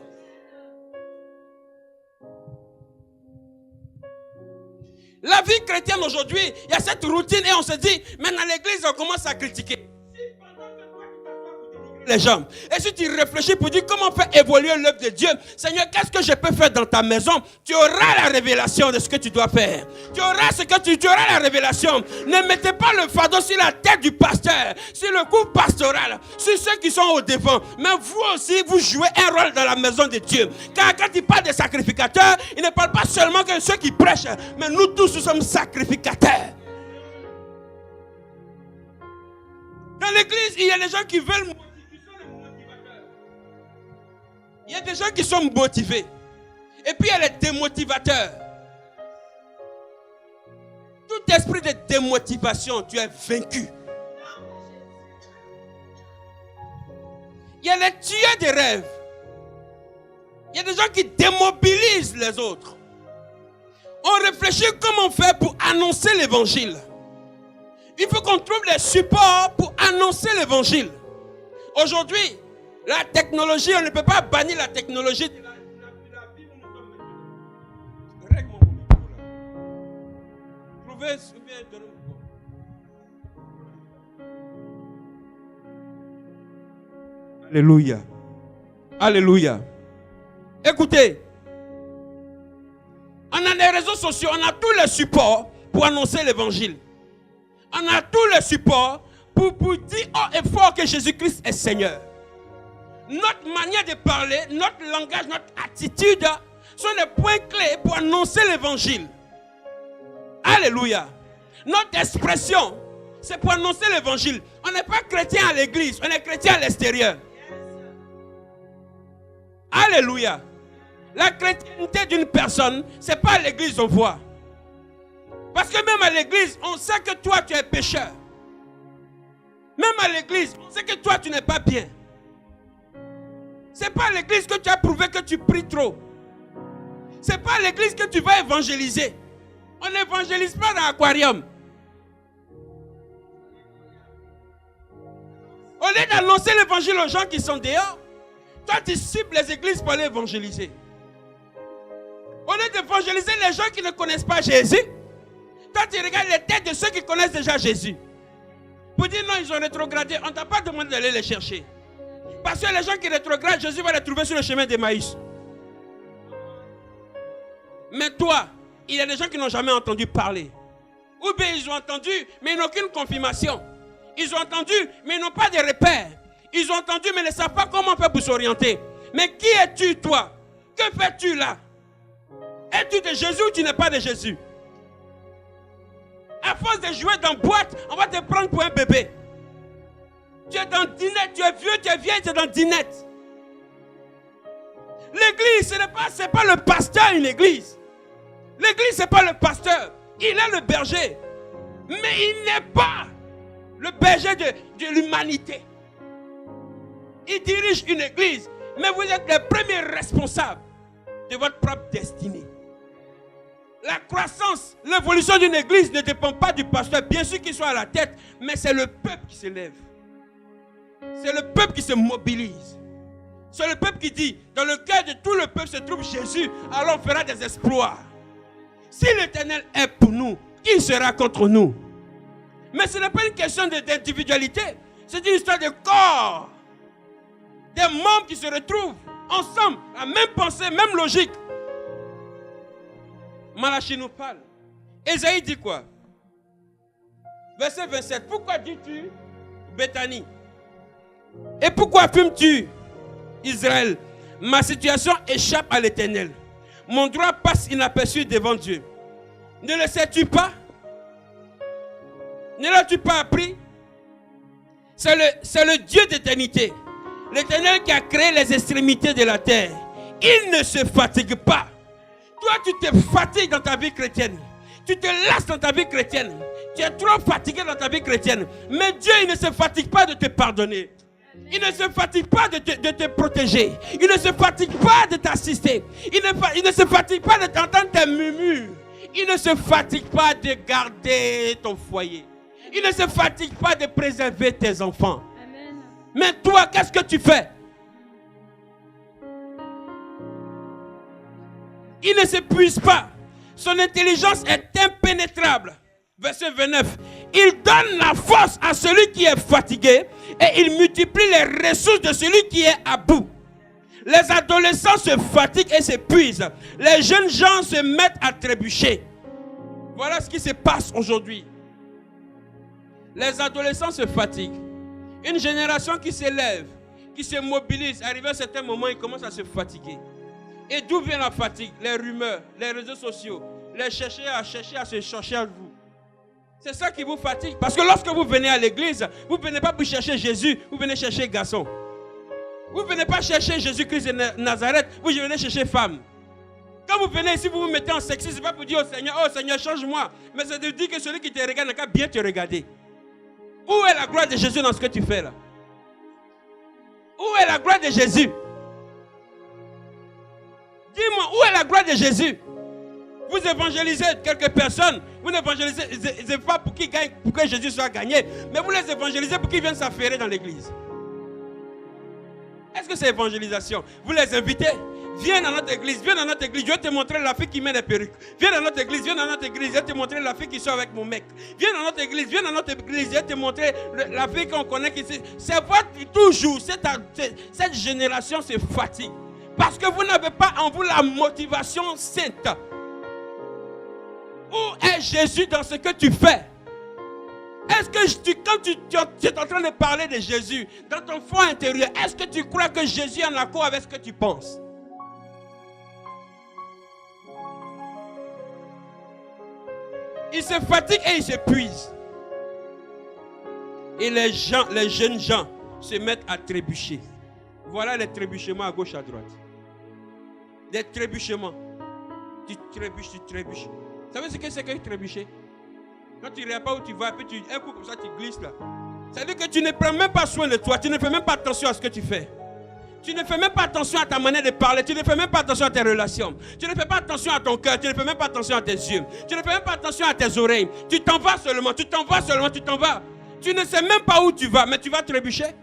A: La vie chrétienne aujourd'hui, il y a cette routine et on se dit, mais dans l'église, on commence à critiquer. Si pendant que toi, tu t'assois pour dénigrer les gens. Et si tu réfléchis pour dire comment faire évoluer l'œuvre de Dieu, Seigneur, qu'est-ce que je peux faire dans ta maison? Tu auras la révélation de ce que tu dois faire. Tu auras la révélation. Ne mettez pas le fardeau sur la tête du pasteur, sur le groupe pastoral, sur ceux qui sont au devant. Mais vous aussi, vous jouez un rôle dans la maison de Dieu. Car quand il parle des sacrificateurs, il ne parle pas seulement que ceux qui prêchent, mais nous tous, nous sommes sacrificateurs. Dans l'église, il y a des gens qui veulent... Il y a des gens qui sont motivés. Et puis il y a les démotivateurs. Tout esprit de démotivation, tu es vaincu. Il y a les tueurs de rêves. Il y a des gens qui démobilisent les autres. On réfléchit comment faire pour annoncer l'évangile. Il faut qu'on trouve les supports pour annoncer l'évangile. Aujourd'hui, la technologie, on ne peut pas bannir la technologie de la vie où nous sommes maintenant. Règle mon micro là. Trouvez, donnez mon micro. Alléluia. Alléluia. Écoutez, on a les réseaux sociaux, on a tous les supports pour annoncer l'évangile. On a tous les supports pour dire haut et fort que Jésus-Christ est Seigneur. Notre manière de parler, notre langage, notre attitude sont des points clés pour annoncer l'évangile. Alléluia. Notre expression, c'est pour annoncer l'évangile. On n'est pas chrétien à l'église, on est chrétien à l'extérieur. Alléluia. La chrétienté d'une personne, ce n'est pas à l'église qu'on voit. Parce que même à l'église, on sait que toi tu es pécheur. Même à l'église, on sait que toi tu n'es pas bien. Ce n'est pas à l'église que tu as prouvé que tu pries trop. Ce n'est pas à l'église que tu vas évangéliser. On n'évangélise pas dans l'aquarium. Au lieu d'annoncer l'évangile aux gens qui sont dehors, toi tu cibles les églises pour aller évangéliser. Au lieu d'évangéliser les gens qui ne connaissent pas Jésus, toi tu regardes les têtes de ceux qui connaissent déjà Jésus. Pour dire non, ils ont rétrogradé, on ne t'a pas demandé d'aller les chercher. Parce que les gens qui rétrogradent, Jésus va les trouver sur le chemin d'Emmaüs. Mais toi, il y a des gens qui n'ont jamais entendu parler. Ou bien ils ont entendu, mais ils n'ont aucune confirmation. Ils ont entendu, mais ils n'ont pas de repères. Ils ont entendu, mais ils ne savent pas comment faire pour s'orienter. Mais qui es-tu, toi? Que fais-tu là? Es-tu de Jésus ou tu n'es pas de Jésus? À force de jouer dans boîte, on va te prendre pour un bébé. Tu es dans dinette, tu es vieux, tu es vieille, tu es dans dinette. L'église, ce n'est pas le pasteur, une église. L'église, ce n'est pas le pasteur. Il est le berger. Mais il n'est pas le berger de l'humanité. Il dirige une église. Mais vous êtes les premiers responsables de votre propre destinée. La croissance, l'évolution d'une église ne dépend pas du pasteur. Bien sûr qu'il soit à la tête, mais c'est le peuple qui s'élève. C'est le peuple qui se mobilise. C'est le peuple qui dit, dans le cœur de tout le peuple se trouve Jésus, alors on fera des exploits. Si l'Éternel est pour nous, qui sera contre nous? Mais ce n'est pas une question d'individualité, c'est une histoire de corps. Des membres qui se retrouvent ensemble, la même pensée, même logique. Malachie nous parle. Ésaïe dit quoi? Verset 27. Pourquoi dis-tu Béthanie? Et pourquoi fumes-tu Israël? Ma situation échappe à l'Éternel. Mon droit passe inaperçu devant Dieu. Ne le sais-tu pas? Ne l'as-tu pas appris? C'est le Dieu d'éternité. L'Éternel qui a créé les extrémités de la terre. Il ne se fatigue pas. Toi, tu te fatigues dans ta vie chrétienne. Tu te lasses dans ta vie chrétienne. Tu es trop fatigué dans ta vie chrétienne. Mais Dieu, il ne se fatigue pas de te pardonner. Il ne se fatigue pas de te protéger. Il ne se fatigue pas de t'assister. Il ne se fatigue pas de t'entendre tes murmures. Il ne se fatigue pas de garder ton foyer. Il ne se fatigue pas de préserver tes enfants. Amen. Mais toi, qu'est-ce que tu fais? Il ne s'épuise pas. Son intelligence est impénétrable. Verset 29. il donne la force à celui qui est fatigué et il multiplie les ressources de celui qui est à bout. Les adolescents se fatiguent et s'épuisent. Les jeunes gens se mettent à trébucher. Voilà ce qui se passe aujourd'hui. Les adolescents se fatiguent. Une génération qui s'élève, qui se mobilise, arrivé à un certain moment, ils commencent à se fatiguer. Et d'où vient la fatigue? Les rumeurs, les réseaux sociaux, les chercher à se chercher à vous. C'est ça qui vous fatigue. Parce que lorsque vous venez à l'église, vous ne venez pas pour chercher Jésus, vous venez chercher garçon. Vous ne venez pas chercher Jésus-Christ de Nazareth, vous venez chercher femme. Quand vous venez ici, vous vous mettez en sexy, ce n'est pas pour dire oh Seigneur, change-moi. Mais c'est de dire que celui qui te regarde n'a qu'à bien te regarder. Où est la gloire de Jésus dans ce que tu fais là? Où est la gloire de Jésus? Dis-moi, où est la gloire de Jésus? Vous évangélisez quelques personnes, vous n'évangélisez pas pour qu'ils gagnent, pour que Jésus soit gagné, mais vous les évangélisez pour qu'ils viennent s'affairer dans l'église. Est-ce que c'est évangélisation? Vous les invitez, viens dans notre église, je vais te montrer la fille qui met des perruques. Viens dans notre église, je vais te montrer la fille qui sort avec mon mec. Viens dans notre église, je vais te montrer la fille qu'on connaît. C'est toujours, cette génération se fatigue. Parce que vous n'avez pas en vous la motivation sainte. Où est Jésus dans ce que tu fais? Est-ce que quand tu es en train de parler de Jésus, dans ton fond intérieur, est-ce que tu crois que Jésus est en accord avec ce que tu penses? Il se fatigue et il s'épuise. Et les jeunes gens se mettent à trébucher. Voilà les trébuchements à gauche, à droite. Des trébuchements. Tu trébuches. Vous savez ce que c'est que trébucher? Quand tu ne regardes pas où tu vas, puis un coup comme ça, tu glisses là. Ça veut dire que tu ne prends même pas soin de toi. Tu ne fais même pas attention à ce que tu fais. Tu ne fais même pas attention à ta manière de parler. Tu ne fais même pas attention à tes relations. Tu ne fais pas attention à ton cœur. Tu ne fais même pas attention à tes yeux. Tu ne fais même pas attention à tes oreilles. Tu t'en vas seulement. Tu ne sais même pas où tu vas, mais tu vas trébucher.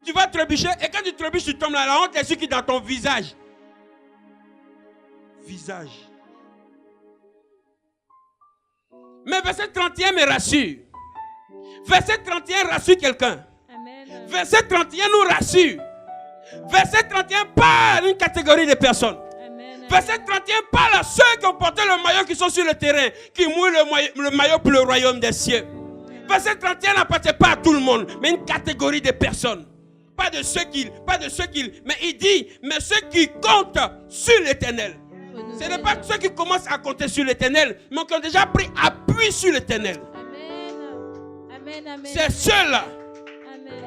A: Tu vas trébucher et quand tu trébuches, tu tombes là. La honte est ce qui est dans ton visage. Mais verset 31 me rassure. Verset 31 rassure quelqu'un.
B: Amen.
A: Verset 31 nous rassure. Verset 31 parle d'une catégorie de personnes.
B: Amen.
A: Verset 31 parle à ceux qui ont porté le maillot, qui sont sur le terrain, qui mouillent le maillot pour le royaume des cieux. Verset 31 n'appartient pas à tout le monde, mais une catégorie de personnes. Pas de ceux qui, mais il dit, mais ceux qui comptent sur l'Éternel. Ce n'est pas ceux qui commencent à compter sur l'Éternel, mais qui ont déjà pris appui sur l'Éternel.
B: Amen.
A: C'est ceux-là.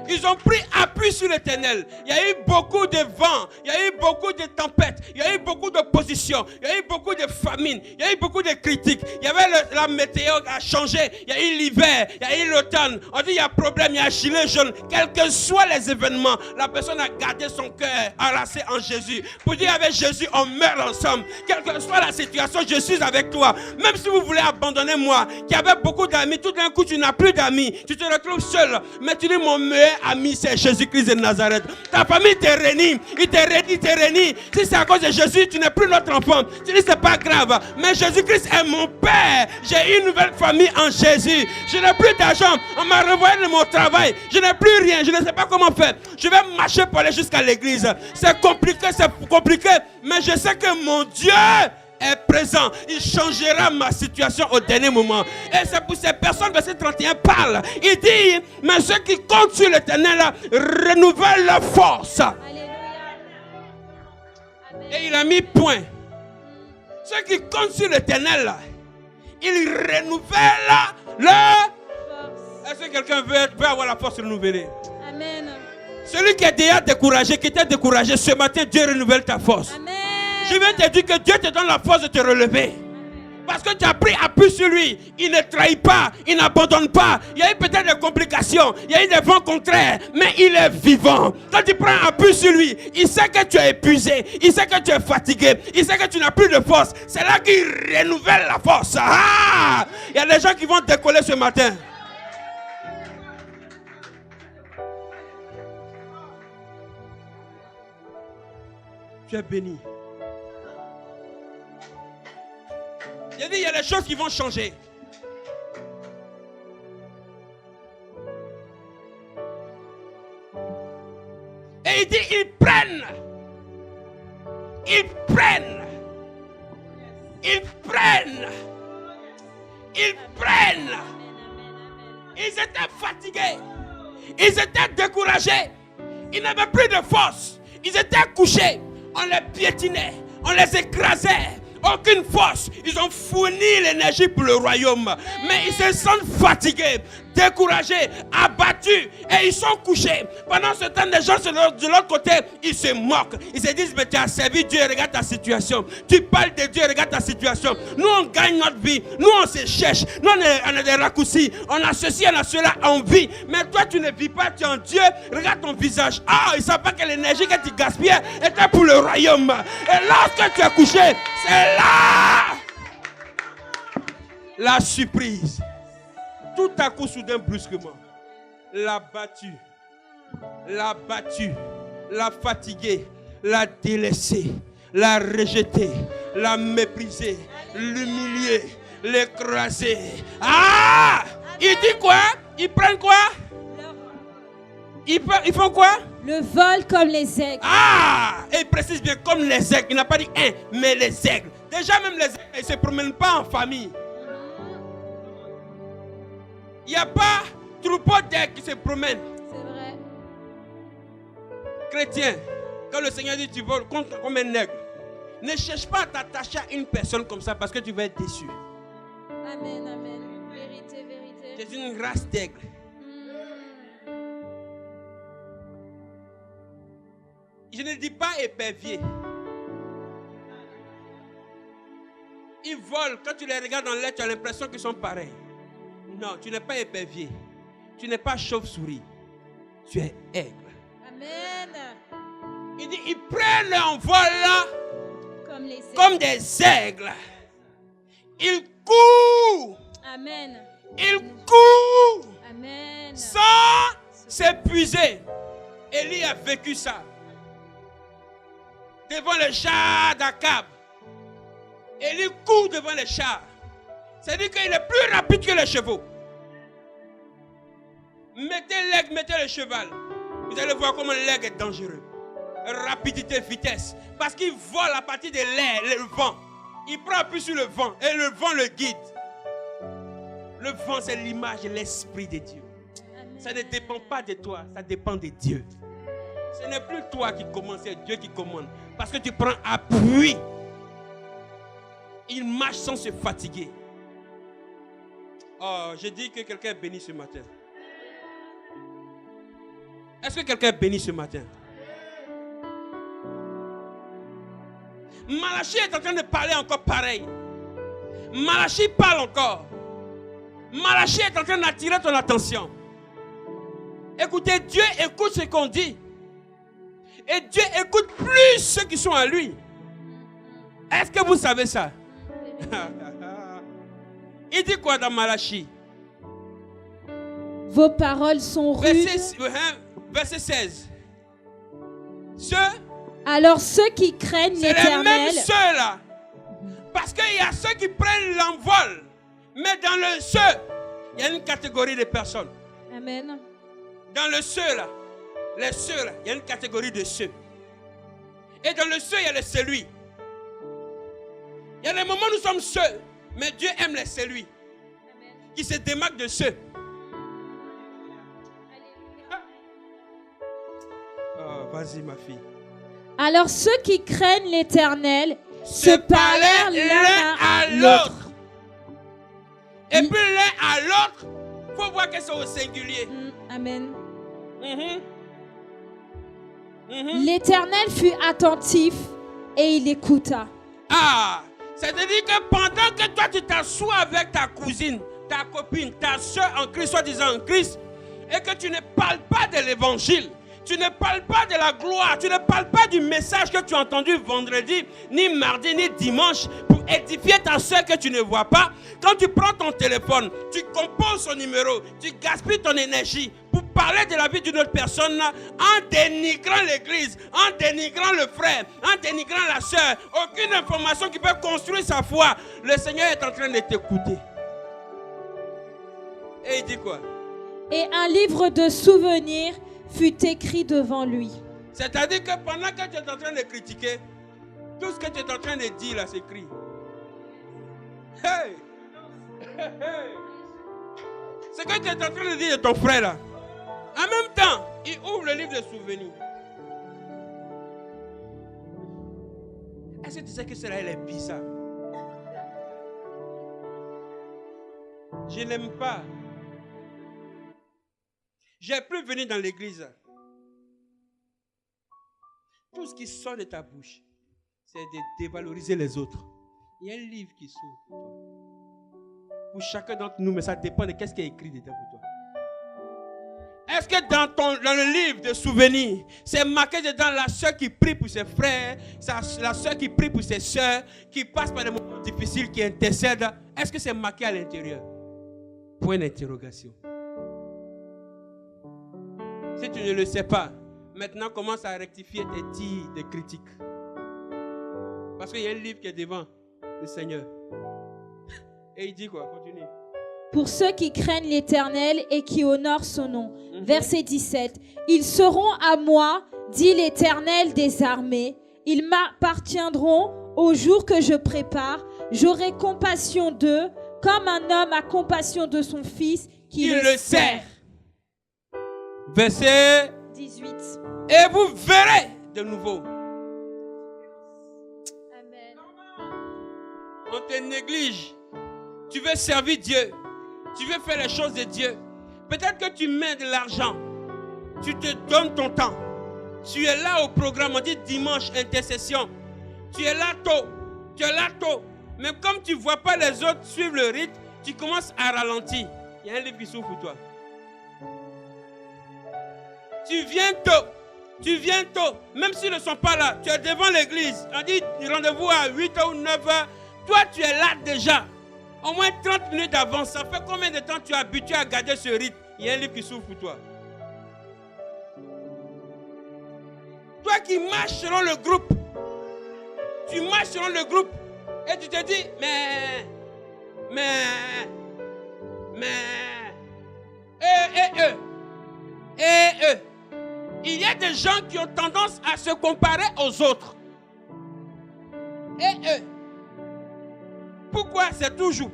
A: Ils ont pris appui sur l'Éternel. Il y a eu beaucoup de vents, il y a eu beaucoup de tempêtes, il y a eu beaucoup d'opposition, il y a eu beaucoup de famine, il y a eu beaucoup de critiques. Il y avait la météo a changé, il y a eu l'hiver, il y a eu l'automne. On dit il y a problème, il y a un gilet jaune. Quels que soient les événements, la personne a gardé son cœur enlacé en Jésus. Pour dire avec Jésus, on meurt ensemble. Quelle que soit la situation, je suis avec toi. Même si vous voulez abandonner moi, qui avait beaucoup d'amis, tout d'un coup tu n'as plus d'amis, tu te retrouves seul. Mais tu dis mon meilleur ami c'est Jésus-Christ de Nazareth. Ta famille te réunit, il te réunit. Si c'est à cause de Jésus, tu n'es plus notre enfant. Tu dis c'est pas grave, mais Jésus-Christ est mon Père. J'ai une nouvelle famille en Jésus. Je n'ai plus d'argent, on m'a renvoyé de mon travail. Je n'ai plus rien, je ne sais pas comment faire. Je vais marcher pour aller jusqu'à l'église. C'est compliqué, mais je sais que mon Dieu est présent. Il changera ma situation au dernier moment. Et c'est pour ces personnes, verset 31 parle. Il dit, mais ceux qui comptent sur l'Éternel renouvellent leur force.
B: Alléluia.
A: Et il a mis point. Ceux qui comptent sur l'Éternel, ils renouvellent leur force. Est-ce que quelqu'un veut avoir la force renouvelée?
B: Amen.
A: Celui qui est déjà découragé, qui était découragé, ce matin, Dieu renouvelle ta force.
B: Amen.
A: Je viens te dire que Dieu te donne la force de te relever. Parce que tu as pris appui sur lui. Il ne trahit pas, il n'abandonne pas. Il y a eu peut-être des complications, il y a eu des vents contraires, mais il est vivant. Quand tu prends appui sur lui, il sait que tu es épuisé, il sait que tu es fatigué, il sait que tu n'as plus de force. C'est là qu'il renouvelle la force. Ah! Il y a des gens qui vont décoller ce matin. Tu es béni. Il y a des choses qui vont changer. Il dit, ils prennent. Ils étaient fatigués. Ils étaient découragés. Ils n'avaient plus de force. Ils étaient couchés. On les piétinait. On les écrasait. Aucune force. Ils ont fourni l'énergie pour le royaume. Mais ils se sentent fatigués, découragés, abattus. Et ils sont couchés. Pendant ce temps, les gens de l'autre côté, ils se moquent. Ils se disent, mais tu as servi Dieu, regarde ta situation. Tu parles de Dieu, regarde ta situation. Nous, on gagne notre vie. Nous, on se cherche. Nous, on a des raccourcis. On a ceci, on a cela, on vit. Mais toi, tu ne vis pas, tu es en Dieu. Regarde ton visage. Ah, ils ne savent pas que l'énergie que tu gaspillais était pour le royaume. Et lorsque tu es couché, c'est là la surprise. Tout à coup, soudain, brusquement, l'a battu, l'a fatigué, l'a délaissé, l'a rejeté, l'a méprisé, l'humilié, l'écrasé. Ah! Il dit quoi? Ils prennent quoi? Ils font quoi?
B: Le vol comme les aigles.
A: Ah! Et il précise bien comme les aigles. Il n'a pas dit un, mais les aigles. Déjà même les aigles, ils ne se promènent pas en famille. Il n'y a pas troupeau d'aigles qui se promènent.
B: C'est vrai.
A: Chrétien, quand le Seigneur dit tu voles comme un aigle, ne cherche pas à t'attacher à une personne comme ça parce que tu vas être déçu.
B: Amen, amen. Vérité, vérité.
A: C'est une race d'aigle. Je ne dis pas épervier. Ils volent. Quand tu les regardes dans l'air, tu as l'impression qu'ils sont pareils. Non, tu n'es pas épervier. Tu n'es pas chauve-souris. Tu es aigle.
B: Amen.
A: Il dit, ils prennent en vol là comme des aigles. Ils courent.
B: Amen.
A: Ils courent.
B: Amen.
A: Sans s'épuiser. Élie a vécu ça. Devant le char d'Akab. Élie court devant les chars. C'est-à-dire qu'il est plus rapide que les chevaux. Mettez l'aigle, mettez le cheval. Vous allez voir comment l'aigle est dangereux. Rapidité, vitesse. Parce qu'il vole à partir de l'air, le vent. Il prend plus sur le vent et le vent le guide. Le vent, c'est l'image de l'Esprit de Dieu. Amen. Ça ne dépend pas de toi, ça dépend de Dieu. Ce n'est plus toi qui commande, c'est Dieu qui commande. Parce que tu prends appui. Il marche sans se fatiguer. Oh, je dis que quelqu'un est béni ce matin. Est-ce que quelqu'un est béni ce matin? Malachie est en train de parler encore pareil. Malachie parle encore. Malachie est en train d'attirer ton attention. Écoutez, Dieu écoute ce qu'on dit. Et Dieu écoute plus ceux qui sont à lui. Est-ce que vous savez ça? Il dit quoi dans Malachie?
B: Vos paroles sont rudes.
A: Verset 16.
B: Alors ceux qui craignent l'Éternel.
A: C'est les mêmes ceux-là. Parce qu'il y a ceux qui prennent l'envol. Mais dans le ceux, il y a une catégorie de personnes.
B: Amen.
A: Dans le ceux là, les ceux là, il y a une catégorie de ceux. Et dans le ceux, il y a le celui. Il y a des moments où nous sommes ceux, mais Dieu aime les celui. Qui se démarquent de ceux. Oh, vas-y ma fille.
B: Alors ceux qui craignent l'Éternel se parlèrent l'un à l'autre.
A: Et puis l'un à l'autre, il faut voir que c'est au singulier.
B: Amen. L'Éternel fut attentif et il écouta.
A: Ah, c'est-à-dire que pendant que toi tu t'assois avec ta cousine, ta copine, ta soeur en Christ, soi-disant en Christ, et que tu ne parles pas de l'évangile, tu ne parles pas de la gloire, tu ne parles pas du message que tu as entendu vendredi, ni mardi, ni dimanche, pour édifier ta soeur que tu ne vois pas. Quand tu prends ton téléphone, tu composes son numéro, tu gaspilles ton énergie pour parler de la vie d'une autre personne en dénigrant l'église, en dénigrant le frère, en dénigrant la soeur. Aucune information qui peut construire sa foi. Le Seigneur est en train de t'écouter. Et il dit quoi?
B: Et un livre de souvenirs fut écrit devant lui.
A: C'est-à-dire que pendant que tu es en train de critiquer, tout ce que tu es en train de dire là, c'est écrit. Hey! Hey! Ce que tu es en train de dire de ton frère là, en même temps, il ouvre le livre de souvenirs. Est-ce que tu sais que cela est bizarre? Je n'aime pas. J'ai plus venir dans l'église. Tout ce qui sort de ta bouche, c'est de dévaloriser les autres. Il y a un livre qui s'ouvre pour toi. Pour chacun d'entre nous, mais ça dépend de qu'est-ce qui est écrit dedans pour toi. Est-ce que dans le livre de souvenirs, c'est marqué dedans la soeur qui prie pour ses frères, la soeur qui prie pour ses soeurs, qui passe par des moments difficiles, qui intercède? Est-ce que c'est marqué à l'intérieur? Point d'interrogation. Si tu ne le sais pas, maintenant commence à rectifier tes tirs de critiques. Parce qu'il y a un livre qui est devant le Seigneur. Et il dit quoi? Continue.
B: Pour ceux qui craignent l'Éternel et qui honorent son nom. Verset 17. Ils seront à moi, dit l'Éternel des armées. Ils m'appartiendront au jour que je prépare. J'aurai compassion d'eux, comme un homme a compassion de son fils qui le sert.
A: Verset
B: 18.
A: Et vous verrez de nouveau.
B: Amen.
A: On te néglige. Tu veux servir Dieu. Tu veux faire les choses de Dieu. Peut-être que tu mets de l'argent. Tu te donnes ton temps. Tu es là au programme. On dit dimanche, intercession. Tu es là tôt. Tu es là tôt. Mais comme tu ne vois pas les autres suivre le rythme, tu commences à ralentir. Il y a un livre qui s'ouvre pour toi. Tu viens tôt. Tu viens tôt. Même s'ils ne sont pas là, tu es devant l'église. On dit rendez-vous à 8h ou 9h. Toi, tu es là déjà. Au moins 30 minutes d'avance. Ça fait combien de temps tu es habitué à garder ce rythme? Il y a un livre qui s'ouvre pour toi. Toi qui marches selon le groupe. Tu marches selon le groupe. Et tu te dis, il y a des gens qui ont tendance à se comparer aux autres. Pourquoi? C'est toujours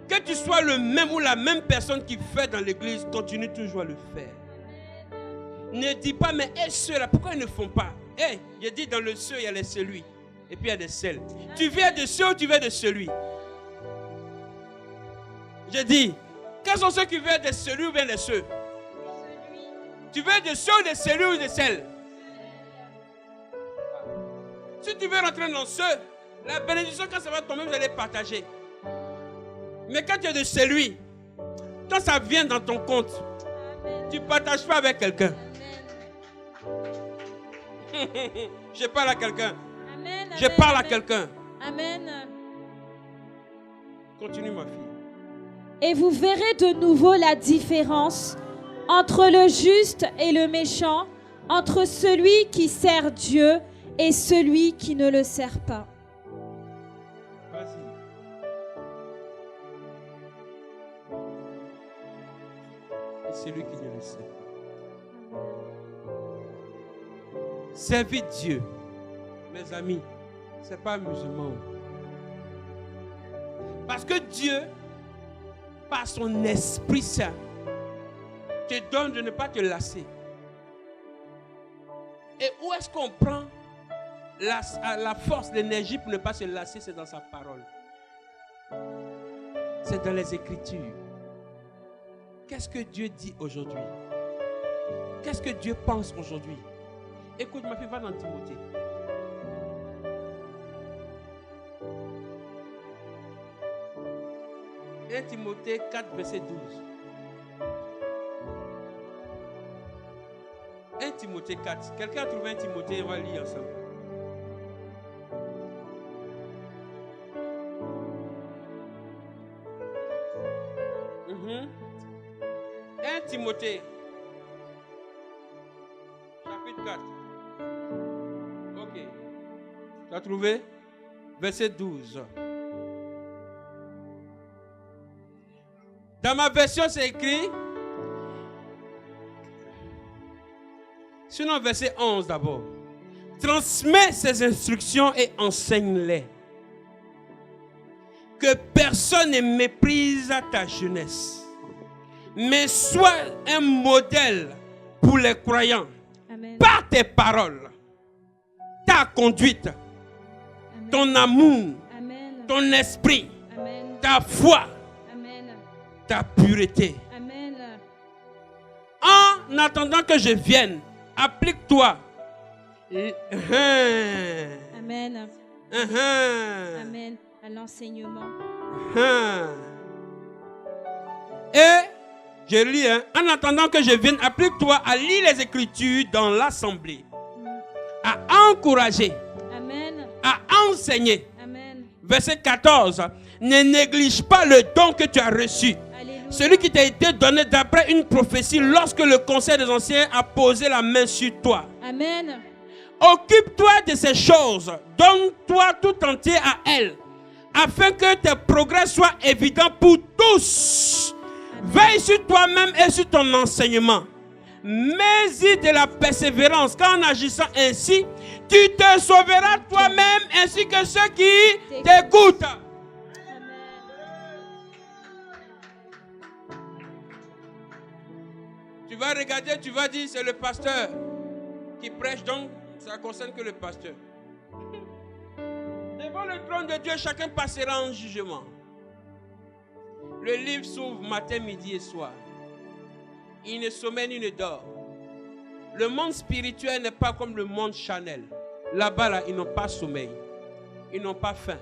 A: que tu sois le même ou la même personne qui fait dans l'église, continue toujours à le faire. Ne dis pas, mais ceux-là, pourquoi ils ne font pas? Je dis dans le ceux, il y a les celui. Et puis il y a des celles. Tu viens de ceux ou tu viens de celui? Je dis, quels sont ceux qui viennent de celui ou bien de ceux? Tu viens de ceux ou de celui ou de celles? Si tu veux rentrer dans ceux, la bénédiction, quand ça va tomber, vous allez partager. Mais quand tu es de celui, quand ça vient dans ton compte, tu ne partages pas avec quelqu'un. Je parle à quelqu'un. Je parle à quelqu'un.
B: Amen.
A: Continue, ma fille.
B: Et vous verrez de nouveau la différence entre le juste et le méchant, entre celui qui sert Dieu et celui qui ne le sert pas.
A: Vas-y. Et celui qui ne le sert pas. Servir Dieu, mes amis, ce n'est pas musulman. Parce que Dieu, par son Esprit Saint, te donne de ne pas te lasser. Et où est-ce qu'on prend la force, l'énergie pour ne pas se lasser? C'est dans sa parole. C'est dans les Écritures. Qu'est-ce que Dieu dit aujourd'hui? Qu'est-ce que Dieu pense aujourd'hui? Écoute, ma fille, va dans Timothée. Et Timothée 4, verset 12. 1 Timothée 4. Quelqu'un a trouvé 1 Timothée, on va lire ensemble. Mm-hmm. 1 Timothée, chapitre 4. Ok. Tu as trouvé? Verset 12. Dans ma version, c'est écrit: Sinon, verset 11 d'abord. Transmets ces instructions et enseigne-les. Que personne ne méprise ta jeunesse, mais sois un modèle pour les croyants.
B: Amen.
A: Par tes paroles, ta conduite,
B: Amen.
A: ton amour,
B: Amen.
A: ton esprit,
B: Amen.
A: ta foi,
B: Amen.
A: ta pureté.
B: Amen.
A: En attendant que je vienne, applique-toi.
B: Amen. Amen. À l'enseignement.
A: Et je lis, en attendant que je vienne, applique-toi à lire les Écritures dans l'assemblée, à encourager,
B: Amen.
A: à enseigner.
B: Amen.
A: Verset 14. Ne néglige pas le don que tu as reçu.
B: Alléluia.
A: Celui qui t'a été donné d'après une prophétie lorsque le conseil des anciens a posé la main sur toi.
B: Amen.
A: Occupe-toi de ces choses. Donne-toi tout entier à elles, afin que tes progrès soient évidents pour tous. Veille sur toi-même et sur ton enseignement. Mets-y de la persévérance, car en agissant ainsi, tu te sauveras toi-même ainsi que ceux qui t'écoutent. Tu vas regarder, tu vas dire, c'est le pasteur qui prêche, donc ça ne concerne que le pasteur. Devant le trône de Dieu, chacun passera en jugement. Le livre s'ouvre matin, midi et soir. Il ne sommeille ni ne dort. Le monde spirituel n'est pas comme le monde charnel. Là-bas, là, ils n'ont pas sommeil. Ils n'ont pas faim.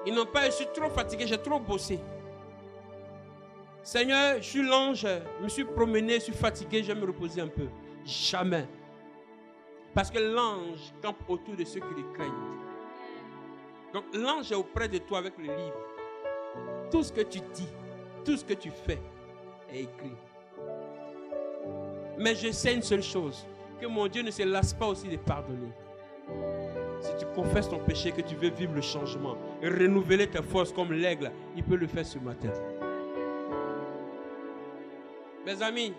A: Ils n'ont pas, je suis trop fatigué, j'ai trop bossé. Seigneur, je suis l'ange, je me suis promené, je suis fatigué, je vais me reposer un peu. Jamais. Parce que l'ange campe autour de ceux qui le craignent. Donc l'ange est auprès de toi avec le livre. Tout ce que tu dis, tout ce que tu fais est écrit. Mais je sais une seule chose, que mon Dieu ne se lasse pas aussi de pardonner. Si tu confesses ton péché, que tu veux vivre le changement, et renouveler tes forces comme l'aigle, il peut le faire ce matin. Mes amis,